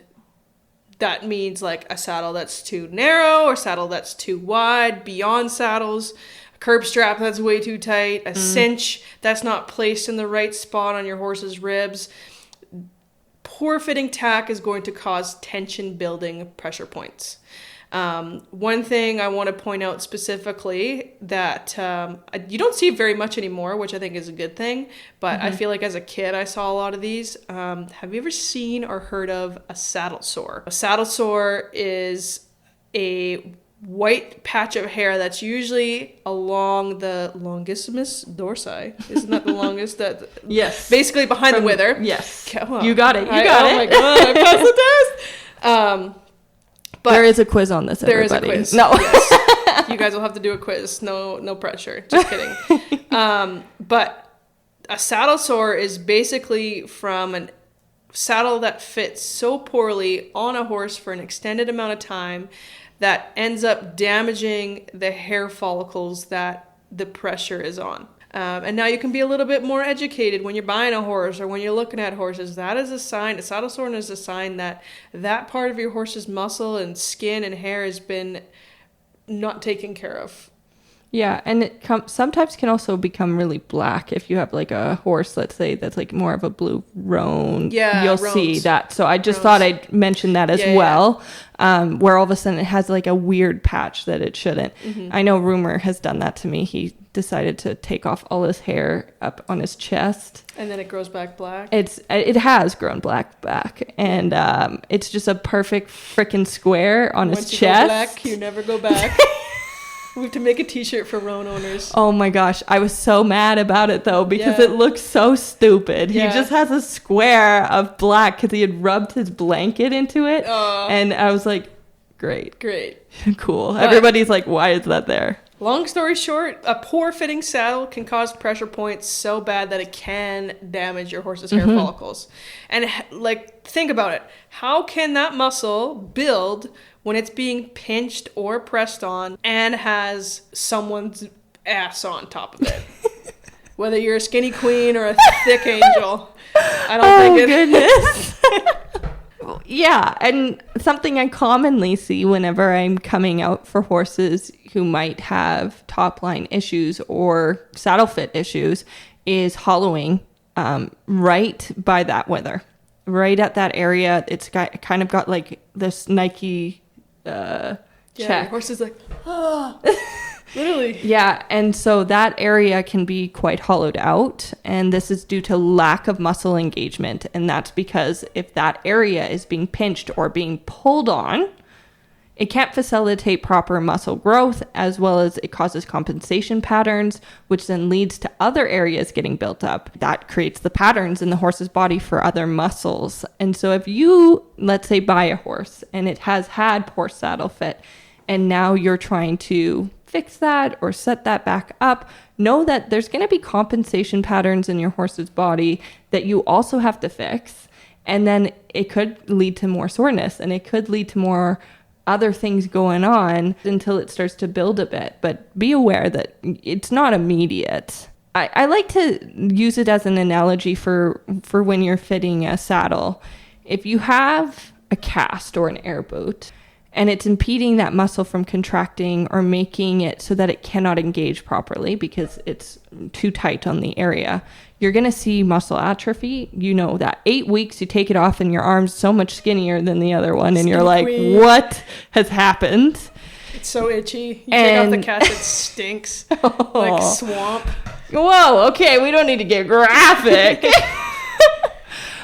that means a saddle that's too narrow or saddle that's too wide, beyond saddles, curb strap that's way too tight, a cinch that's not placed in the right spot on your horse's ribs. Poor fitting tack is going to cause tension building pressure points. One thing I want to point out specifically that you don't see very much anymore, which I think is a good thing, but I feel like as a kid I saw a lot of these. Have you ever seen or heard of a saddle sore? A saddle sore is a white patch of hair that's usually along the longissimus dorsi. Isn't that the longest? That Yes. Basically behind the wither. Yes. Well, You got it. You got it. Oh my god, I passed the test. But there is a quiz on this, there everybody. is a quiz. No. Yes. You guys will have to do a quiz. No pressure. Just kidding. But a saddle sore is basically from a saddle that fits so poorly on a horse for an extended amount of time that ends up damaging the hair follicles that the pressure is on. And now you can be a little bit more educated when you're buying a horse or when you're looking at horses. That is a sign, a saddle sore is a sign that that part of your horse's muscle and skin and hair has been not taken care of. Yeah, and it sometimes can also become really black if you have like a horse, let's say, that's like more of a blue roan. Yeah, you'll roans. see that. So I just thought I'd mention that as well, where all of a sudden it has like a weird patch that it shouldn't. I know Rumor has done that to me. He decided to take off all his hair up on his chest. And then it grows back black. It has grown black back, and it's just a perfect freaking square on his chest. Once you go black, you never go back. We have to make a t-shirt for roan owners. Oh my gosh, I was so mad about it though because it looks so stupid. Yeah. He just has a square of black because he had rubbed his blanket into it, and I was like, great, cool. But everybody's like, why is that there? Long story short, a poor fitting saddle can cause pressure points so bad that it can damage your horse's hair follicles. And like, think about it. How can that muscle build when it's being pinched or pressed on and has someone's ass on top of it? Whether you're a skinny queen or a thick angel, I don't think it. Goodness. Yeah, and something I commonly see whenever I'm coming out for horses who might have top line issues or saddle fit issues is hollowing right by that wither. Right at that area, it's kind of got like this Nike check. Your horse is like, literally. Yeah, and so that area can be quite hollowed out, and this is due to lack of muscle engagement, and that's because if that area is being pinched or being pulled on, it can't facilitate proper muscle growth, as well as it causes compensation patterns, which then leads to other areas getting built up. That creates the patterns in the horse's body for other muscles. And so if you, let's say, buy a horse and it has had poor saddle fit, and now you're trying to fix that or set that back up, know that there's going to be compensation patterns in your horse's body that you also have to fix. And then it could lead to more soreness, and it could lead to more other things going on until it starts to build a bit. But be aware that it's not immediate. I like to use it as an analogy for when you're fitting a saddle. If you have a cast or an air boot, and it's impeding that muscle from contracting or making it so that it cannot engage properly because it's too tight on the area, you're going to see muscle atrophy. You know that 8 weeks, you take it off and your arm's so much skinnier than the other one. And you're like, what has happened? It's so itchy. You take off the cast, it stinks. Like swamp. Whoa, okay, we don't need to get graphic.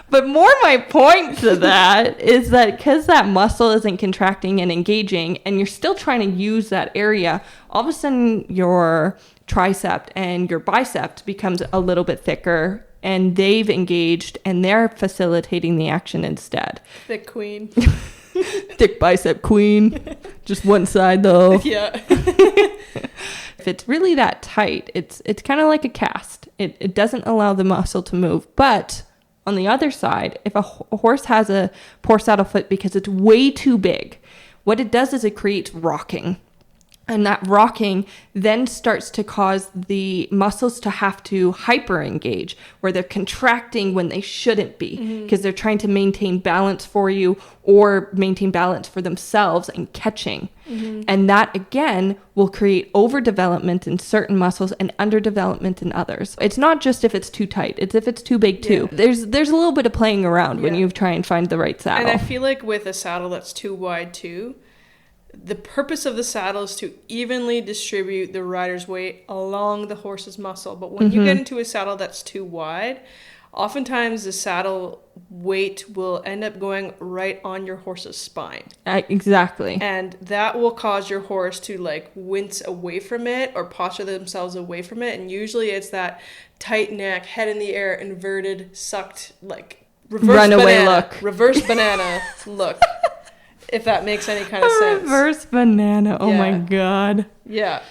But more my point to that is that because that muscle isn't contracting and engaging and you're still trying to use that area, all of a sudden your tricep and your bicep becomes a little bit thicker and they've engaged and they're facilitating the action instead. Thick queen. Thick bicep queen. Just one side though. Yeah. If it's really that tight, it's kind of like a cast. It doesn't allow the muscle to move. But on the other side, if a horse has a poor saddle foot because it's way too big, what it does is it creates rocking. And that rocking then starts to cause the muscles to have to hyper engage, where they're contracting when they shouldn't be, because they're trying to maintain balance for you or maintain balance for themselves and catching. And that again will create overdevelopment in certain muscles and underdevelopment in others. It's not just if it's too tight, it's if it's too big too. There's a little bit of playing around when you try and find the right saddle. And I feel like with a saddle that's too wide too, the purpose of the saddle is to evenly distribute the rider's weight along the horse's muscle. But when you get into a saddle that's too wide, oftentimes the saddle weight will end up going right on your horse's spine. Exactly. And that will cause your horse to like wince away from it or posture themselves away from it. And usually it's that tight neck, head in the air, inverted, sucked, like reverse banana look. If that makes any kind of sense. Reverse banana. Oh my God. Yeah.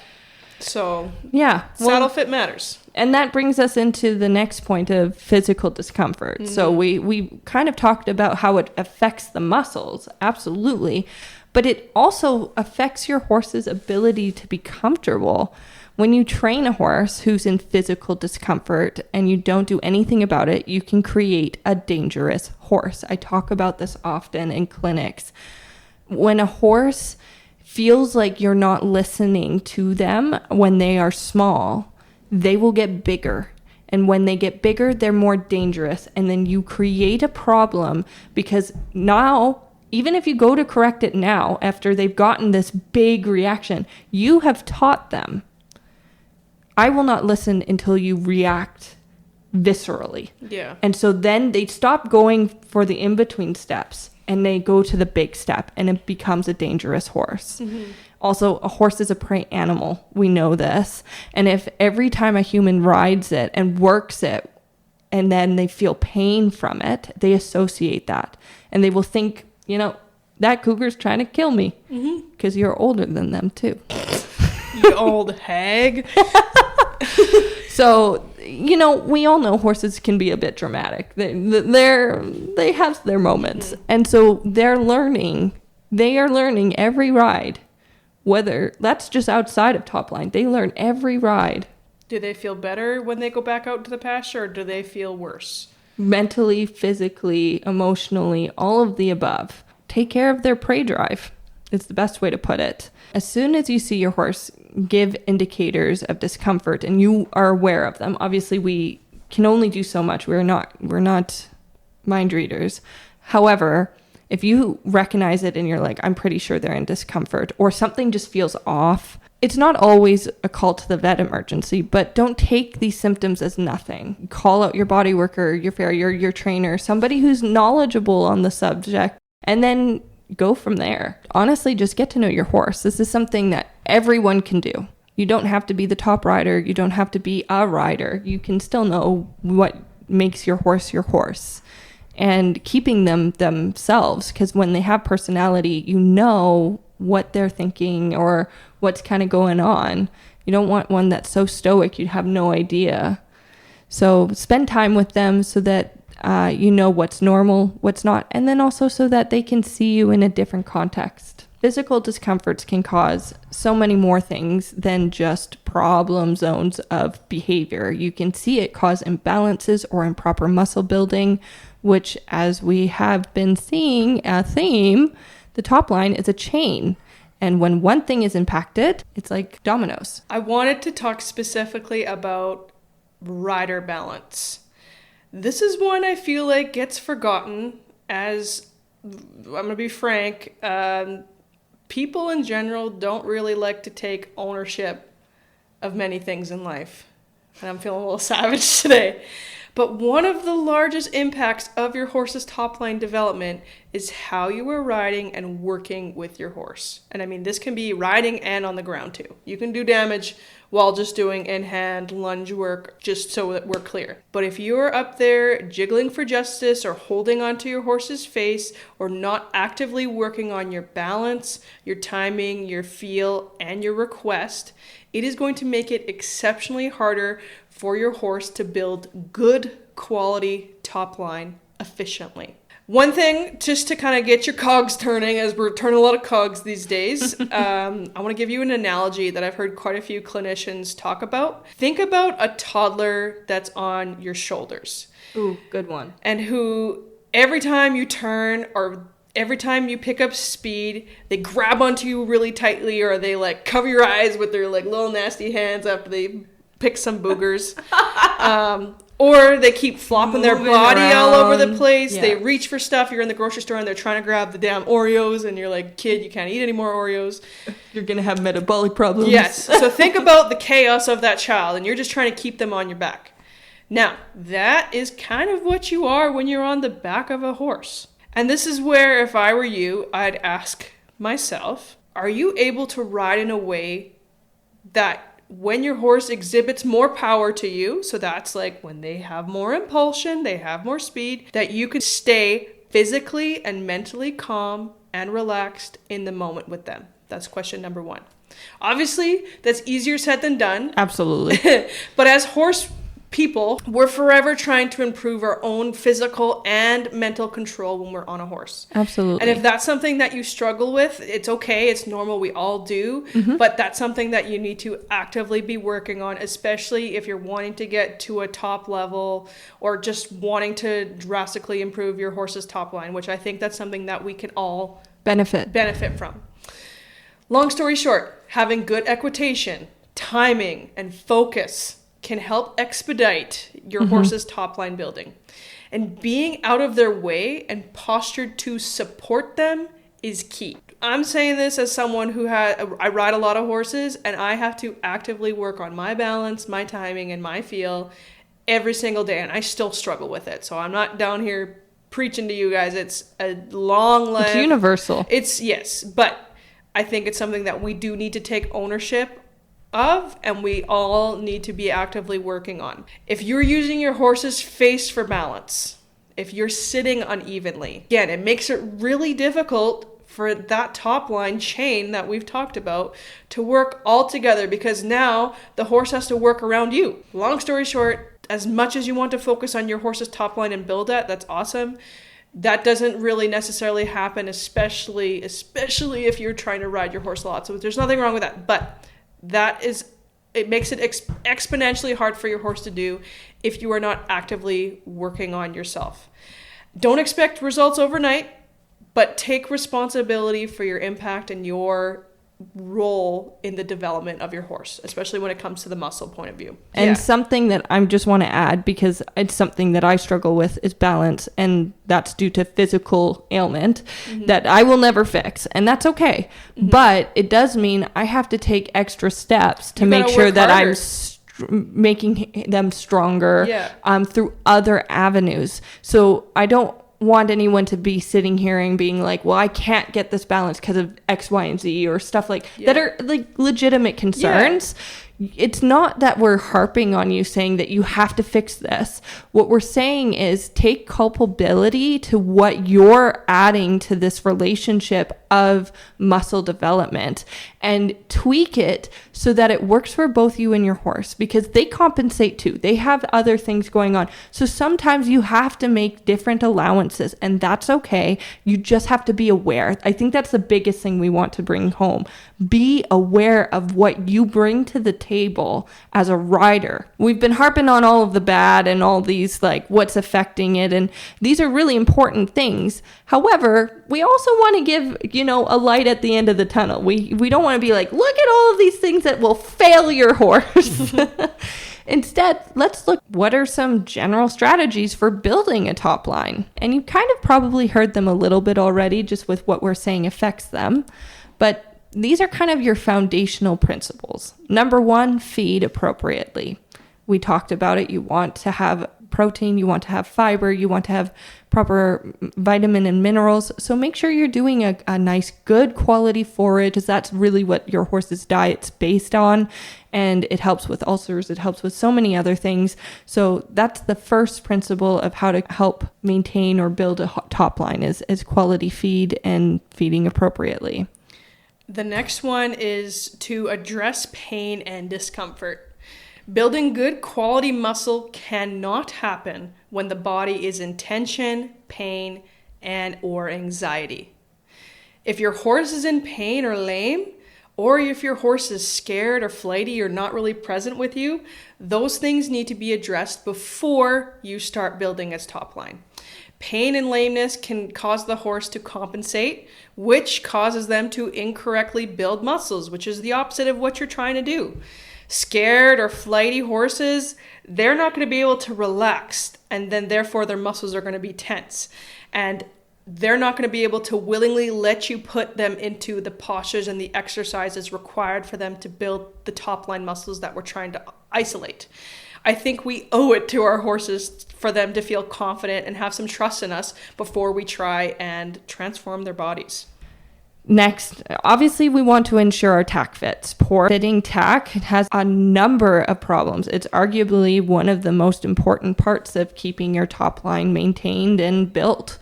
So, yeah. Saddle fit matters. And that brings us into the next point of physical discomfort. So we kind of talked about how it affects the muscles. Absolutely. But it also affects your horse's ability to be comfortable. When you train a horse who's in physical discomfort and you don't do anything about it, you can create a dangerous horse. I talk about this often in clinics. When a horse feels like you're not listening to them when they are small, they will get bigger. And when they get bigger, they're more dangerous. And then you create a problem because now, even if you go to correct it now, after they've gotten this big reaction, you have taught them, I will not listen until you react viscerally. Yeah. And so then they stop going for the in-between steps and they go to the big step and it becomes a dangerous horse. Also, a horse is a prey animal. We know this. And if every time a human rides it and works it and then they feel pain from it, they associate that. And they will think, you know, that cougar's trying to kill me because you're older than them too. You old hag. So, you know, we all know horses can be a bit dramatic. They have their moments. And so they are learning every ride, whether that's just outside of Topline. They learn every ride. Do they feel better when they go back out to the pasture or do they feel worse? Mentally, physically, emotionally, all of the above. Take care of their prey drive. It's the best way to put it. As soon as you see your horse give indicators of discomfort and you are aware of them, obviously we can only do so much. We're not mind readers. However, if you recognize it and you're like, I'm pretty sure they're in discomfort or something just feels off, it's not always a call to the vet emergency, but don't take these symptoms as nothing. Call out your body worker, your farrier, your trainer, somebody who's knowledgeable on the subject, and then go from there. Honestly, just get to know your horse. This is something that everyone can do. You don't have to be the top rider. You don't have to be a rider. You can still know what makes your horse. And keeping them themselves, because when they have personality, you know what they're thinking or what's kind of going on. You don't want one that's so stoic you'd have no idea. So spend time with them so that you know what's normal, what's not, and then also so that they can see you in a different context. Physical discomforts can cause so many more things than just problem zones of behavior. You can see it cause imbalances or improper muscle building, which, as we have been seeing a theme, the top line is a chain. And when one thing is impacted, it's like dominoes. I wanted to talk specifically about rider balance. This is one I feel like gets forgotten, as I'm going to be frank, people in general don't really like to take ownership of many things in life. And I'm feeling a little savage today. But one of the largest impacts of your horse's top line development is how you are riding and working with your horse. And I mean, this can be riding and on the ground too. You can do damage while just doing in-hand lunge work, just so that we're clear. But if you're up there jiggling for justice or holding onto your horse's face or not actively working on your balance, your timing, your feel, and your request, it is going to make it exceptionally harder for your horse to build good quality top line efficiently. One thing, just to kind of get your cogs turning, as we're turning a lot of cogs these days, I want to give you an analogy that I've heard quite a few clinicians talk about. Think about a toddler that's on your shoulders. Ooh, good one. And who, every time you turn or every time you pick up speed, they grab onto you really tightly, or they like cover your eyes with their like little nasty hands after they pick some boogers. Or they keep flopping their body all over the place. Yeah. They reach for stuff. You're in the grocery store and they're trying to grab the damn Oreos, and you're like, kid, you can't eat any more Oreos. You're going to have metabolic problems. Yes. So think about the chaos of that child, and you're just trying to keep them on your back. Now, that is kind of what you are when you're on the back of a horse. And this is where, if I were you, I'd ask myself, are you able to ride in a way that when your horse exhibits more power to you, so that's like when they have more impulsion, they have more speed, that you could stay physically and mentally calm and relaxed in the moment with them? That's question number one. Obviously, that's easier said than done. Absolutely. But as horse people, we're forever trying to improve our own physical and mental control when we're on a horse. Absolutely. And if that's something that you struggle with, it's okay. It's normal. We all do. Mm-hmm. But that's something that you need to actively be working on, especially if you're wanting to get to a top level or just wanting to drastically improve your horse's top line, which I think that's something that we can all benefit from. Long story short, having good equitation, timing, and focus can help expedite your horse's top line building. And being out of their way and postured to support them is key. I'm saying this as someone who I ride a lot of horses, and I have to actively work on my balance, my timing, and my feel every single day, and I still struggle with it. So I'm not down here preaching to you guys. It's a long life. It's universal. Yes, but I think it's something that we do need to take ownership of, and we all need to be actively working on. If you're using your horse's face for balance, if you're sitting unevenly, again, it makes it really difficult for that top line chain that we've talked about to work all together, because now the horse has to work around you. Long story short, as much as you want to focus on your horse's top line and build that's awesome. That doesn't really necessarily happen, especially if you're trying to ride your horse a lot. So there's nothing wrong with that, but it makes it exponentially hard for your horse to do if you are not actively working on yourself. Don't expect results overnight, but take responsibility for your impact and your role in the development of your horse, especially when it comes to the muscle point of view. And something that I just want to add, because it's something that I struggle with, is balance, and that's due to physical ailment that I will never fix, and that's okay. But it does mean I have to take extra steps to make sure that I'm making them stronger through other avenues. So I don't want anyone to be sitting here and being like, well, I can't get this balance because of X, Y, and Z, or stuff like that are like legitimate concerns. It's not that we're harping on you saying that you have to fix this. What we're saying is take culpability to what you're adding to this relationship of muscle development and tweak it so that it works for both you and your horse, because they compensate too. They have other things going on. So sometimes you have to make different allowances, and that's okay. You just have to be aware. I think that's the biggest thing we want to bring home. Be aware of what you bring to the table as a rider. We've been harping on all of the bad and all these like what's affecting it, and these are really important things. However, we also want to give, a light at the end of the tunnel. We don't want to be like, look at all of these things that will fail your horse. Instead, let's look, what are some general strategies for building a top line? And you kind of probably heard them a little bit already, just with what we're saying affects them. But these are kind of your foundational principles. Number one, feed appropriately. We talked about it. You want to have protein, you want to have fiber, you want to have proper vitamin and minerals. So make sure you're doing a nice, good quality forage, because that's really what your horse's diet's based on. And it helps with ulcers. It helps with so many other things. So that's the first principle of how to help maintain or build a top line is quality feed and feeding appropriately. The next one is to address pain and discomfort. Building good quality muscle cannot happen when the body is in tension, pain, and or anxiety. If your horse is in pain or lame, or if your horse is scared or flighty or not really present with you, those things need to be addressed before you start building its top line. Pain and lameness can cause the horse to compensate, which causes them to incorrectly build muscles, which is the opposite of what you're trying to do. Scared or flighty horses, they're not going to be able to relax, and then therefore their muscles are going to be tense. And they're not going to be able to willingly let you put them into the postures and the exercises required for them to build the top line muscles that we're trying to isolate. I think we owe it to our horses for them to feel confident and have some trust in us before we try and transform their bodies. Next, obviously we want to ensure our tack fits. Poor fitting tack has a number of problems. It's arguably one of the most important parts of keeping your top line maintained and built.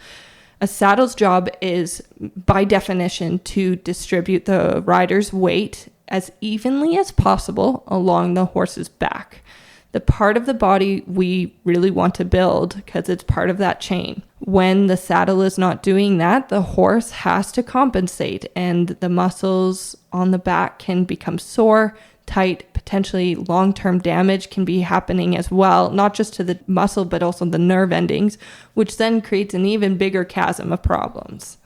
A saddle's job is, by definition, to distribute the rider's weight as evenly as possible along the horse's back. The part of the body we really want to build because it's part of that chain. When the saddle is not doing that, the horse has to compensate, and the muscles on the back can become sore, tight, potentially long-term damage can be happening as well, not just to the muscle, but also the nerve endings, which then creates an even bigger chasm of problems.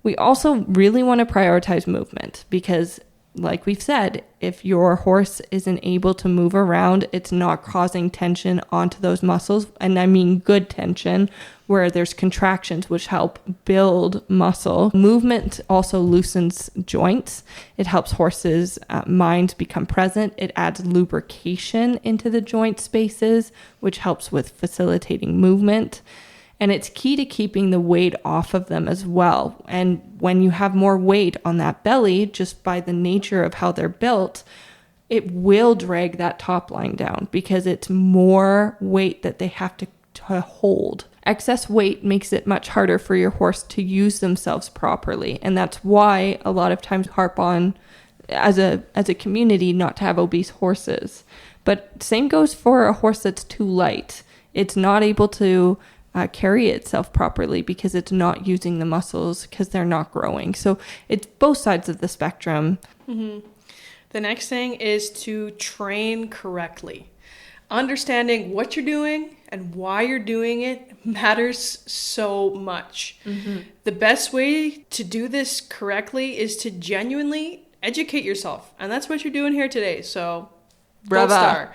We also really want to prioritize movement because, like we've said, if your horse isn't able to move around, it's not causing tension onto those muscles. And I mean good tension, where there's contractions which help build muscle. Movement also loosens joints. It helps horses' minds become present. It adds lubrication into the joint spaces, which helps with facilitating movement. And it's key to keeping the weight off of them as well. And when you have more weight on that belly, just by the nature of how they're built, it will drag that top line down because it's more weight that they have to hold. Excess weight makes it much harder for your horse to use themselves properly. And that's why a lot of times harp on, as a community, not to have obese horses. But same goes for a horse that's too light. It's not able to carry itself properly because it's not using the muscles because they're not growing. So it's both sides of the spectrum. Mm-hmm. The next thing is to train correctly. Understanding what you're doing and why you're doing it matters so much. Mm-hmm. The best way to do this correctly is to genuinely educate yourself. And that's what you're doing here today. So, gold star.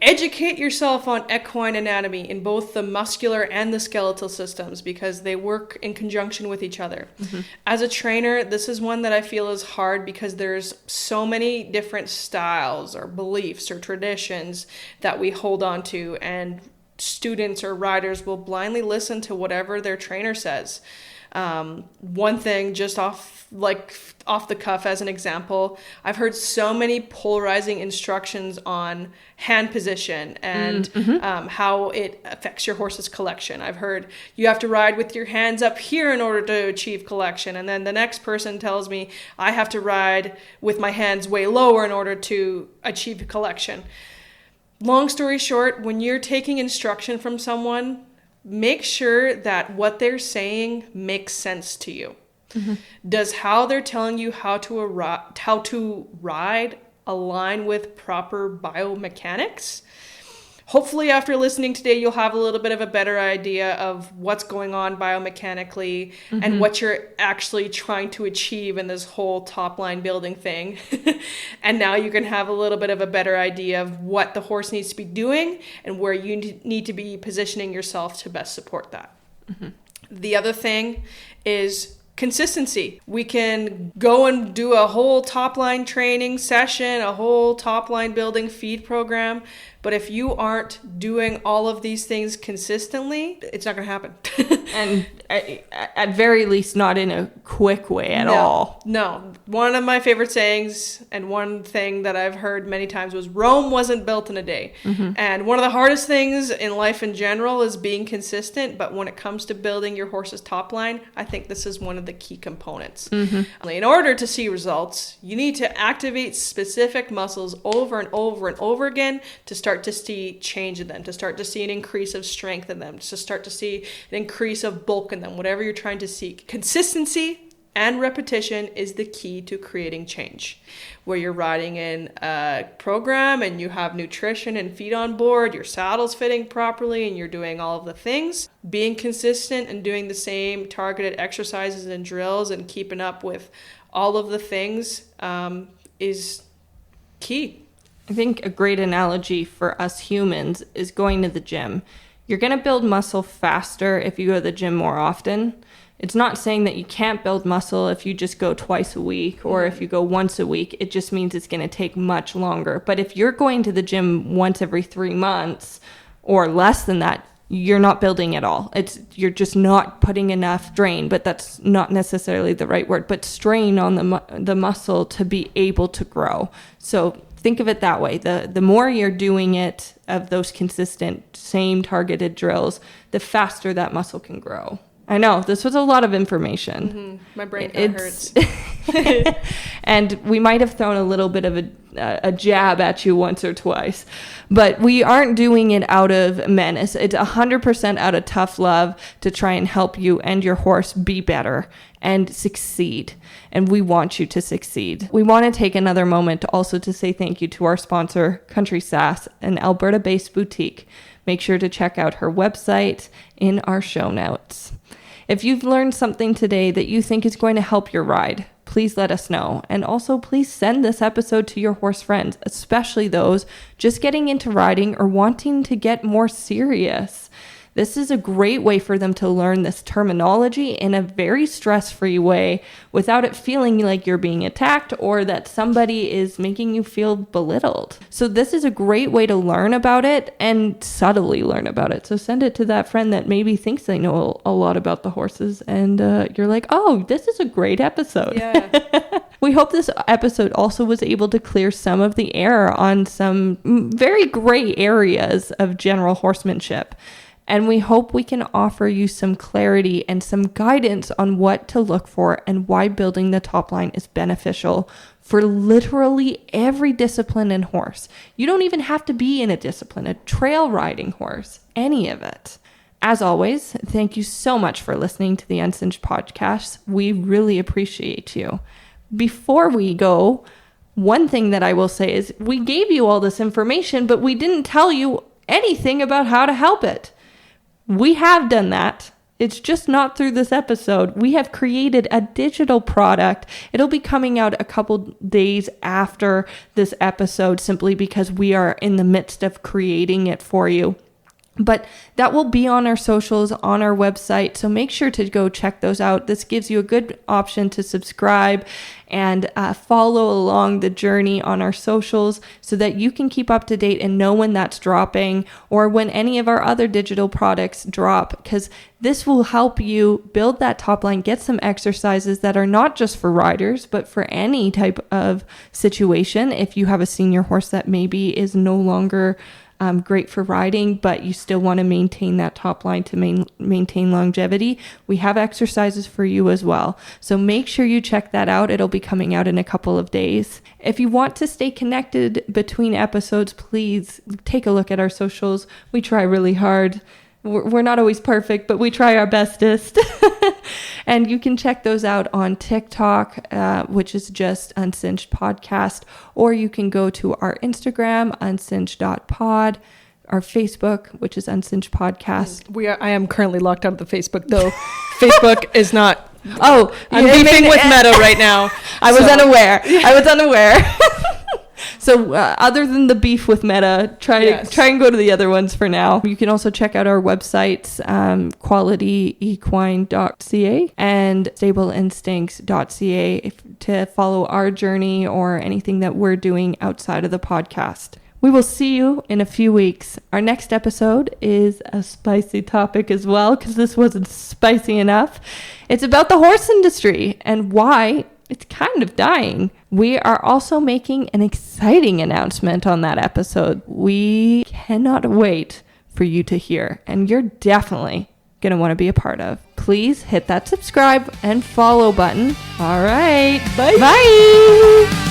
Educate yourself on equine anatomy in both the muscular and the skeletal systems because they work in conjunction with each other. Mm-hmm. As a trainer, this is one that I feel is hard because there's so many different styles or beliefs or traditions that we hold on to, and students or riders will blindly listen to whatever their trainer says. One thing just off the cuff as an example, I've heard so many polarizing instructions on hand position and how it affects your horse's collection. I've heard you have to ride with your hands up here in order to achieve collection. And then the next person tells me I have to ride with my hands way lower in order to achieve collection. Long story short, when you're taking instruction from someone, make sure that what they're saying makes sense to you. Mm-hmm. Does how they're telling you how to ride align with proper biomechanics? Hopefully after listening today, you'll have a little bit of a better idea of what's going on biomechanically and what you're actually trying to achieve in this whole top line building thing. And now you can have a little bit of a better idea of what the horse needs to be doing and where you need to be positioning yourself to best support that. Mm-hmm. The other thing is consistency. We can go and do a whole top line training session, a whole top line building feed program. But if you aren't doing all of these things consistently, it's not going to happen. And at very least, not in a quick way at all. No. One of my favorite sayings and one thing that I've heard many times was Rome wasn't built in a day. Mm-hmm. And one of the hardest things in life in general is being consistent. But when it comes to building your horse's top line, I think this is one of the key components. Mm-hmm. In order to see results, you need to activate specific muscles over and over and over again to start start to see change in them, to start to see an increase of strength in them, to start to see an increase of bulk in them, whatever you're trying to seek. Consistency and repetition is the key to creating change. Where you're riding in a program and you have nutrition and feed on board, your saddle's fitting properly, and you're doing all of the things. Being consistent and doing the same targeted exercises and drills and keeping up with all of the things is key. I think a great analogy for us humans is going to the gym. You're going to build muscle faster if you go to the gym more often. It's not saying that you can't build muscle if you just go twice a week or if you go once a week. It just means it's going to take much longer. But if you're going to the gym once every 3 months or less than that, you're not building at all. You're just not putting enough strain, but that's not necessarily the right word, but strain on the muscle to be able to grow. So think of it that way. The more you're doing it of those consistent, same targeted drills, the faster that muscle can grow. I know, this was a lot of information. Mm-hmm. My brain kind of hurts. And we might have thrown a little bit of a jab at you once or twice, but we aren't doing it out of menace. It's 100% out of tough love to try and help you and your horse be better and succeed. And we want you to succeed. We want to take another moment also to say thank you to our sponsor, Country Sass, an Alberta-based boutique. Make sure to check out her website in our show notes. If you've learned something today that you think is going to help your ride, please let us know. And also, please send this episode to your horse friends, especially those just getting into riding or wanting to get more serious. This is a great way for them to learn this terminology in a very stress-free way without it feeling like you're being attacked or that somebody is making you feel belittled. So this is a great way to learn about it and subtly learn about it. So send it to that friend that maybe thinks they know a lot about the horses and you're like, oh, this is a great episode. Yeah. We hope this episode also was able to clear some of the air on some very gray areas of general horsemanship. And we hope we can offer you some clarity and some guidance on what to look for and why building the top line is beneficial for literally every discipline in horse. You don't even have to be in a discipline, a trail riding horse, any of it. As always, thank you so much for listening to the Uncinched podcast. We really appreciate you. Before we go, one thing that I will say is we gave you all this information, but we didn't tell you anything about how to help it. We have done that. It's just not through this episode. We have created a digital product. It'll be coming out a couple days after this episode simply because we are in the midst of creating it for you. But that will be on our socials, on our website. So make sure to go check those out. This gives you a good option to subscribe and follow along the journey on our socials so that you can keep up to date and know when that's dropping or when any of our other digital products drop, because this will help you build that top line, get some exercises that are not just for riders, but for any type of situation. If you have a senior horse that maybe is no longer great for riding, but you still want to maintain that top line to maintain longevity, we have exercises for you as well. So make sure you check that out. It'll be coming out in a couple of days. If you want to stay connected between episodes, please take a look at our socials. We try really hard. We're not always perfect, but we try our bestest. And you can check those out on TikTok, which is just Uncinched Podcast, or you can go to our Instagram, uncinched.pod, our Facebook, which is Uncinched Podcast. I am currently locked out of the Facebook, though. Facebook is not. Oh, I'm beefing with Meta right now. I was unaware. So other than the beef with Meta, try and go to the other ones for now. You can also check out our websites, qualityequine.ca and stableinstincts.ca to follow our journey or anything that we're doing outside of the podcast. We will see you in a few weeks. Our next episode is a spicy topic as well, because this wasn't spicy enough. It's about the horse industry and why it's kind of dying. We are also making an exciting announcement on that episode. We cannot wait for you to hear, and you're definitely going to want to be a part of. Please hit that subscribe and follow button. All right. Bye. Bye.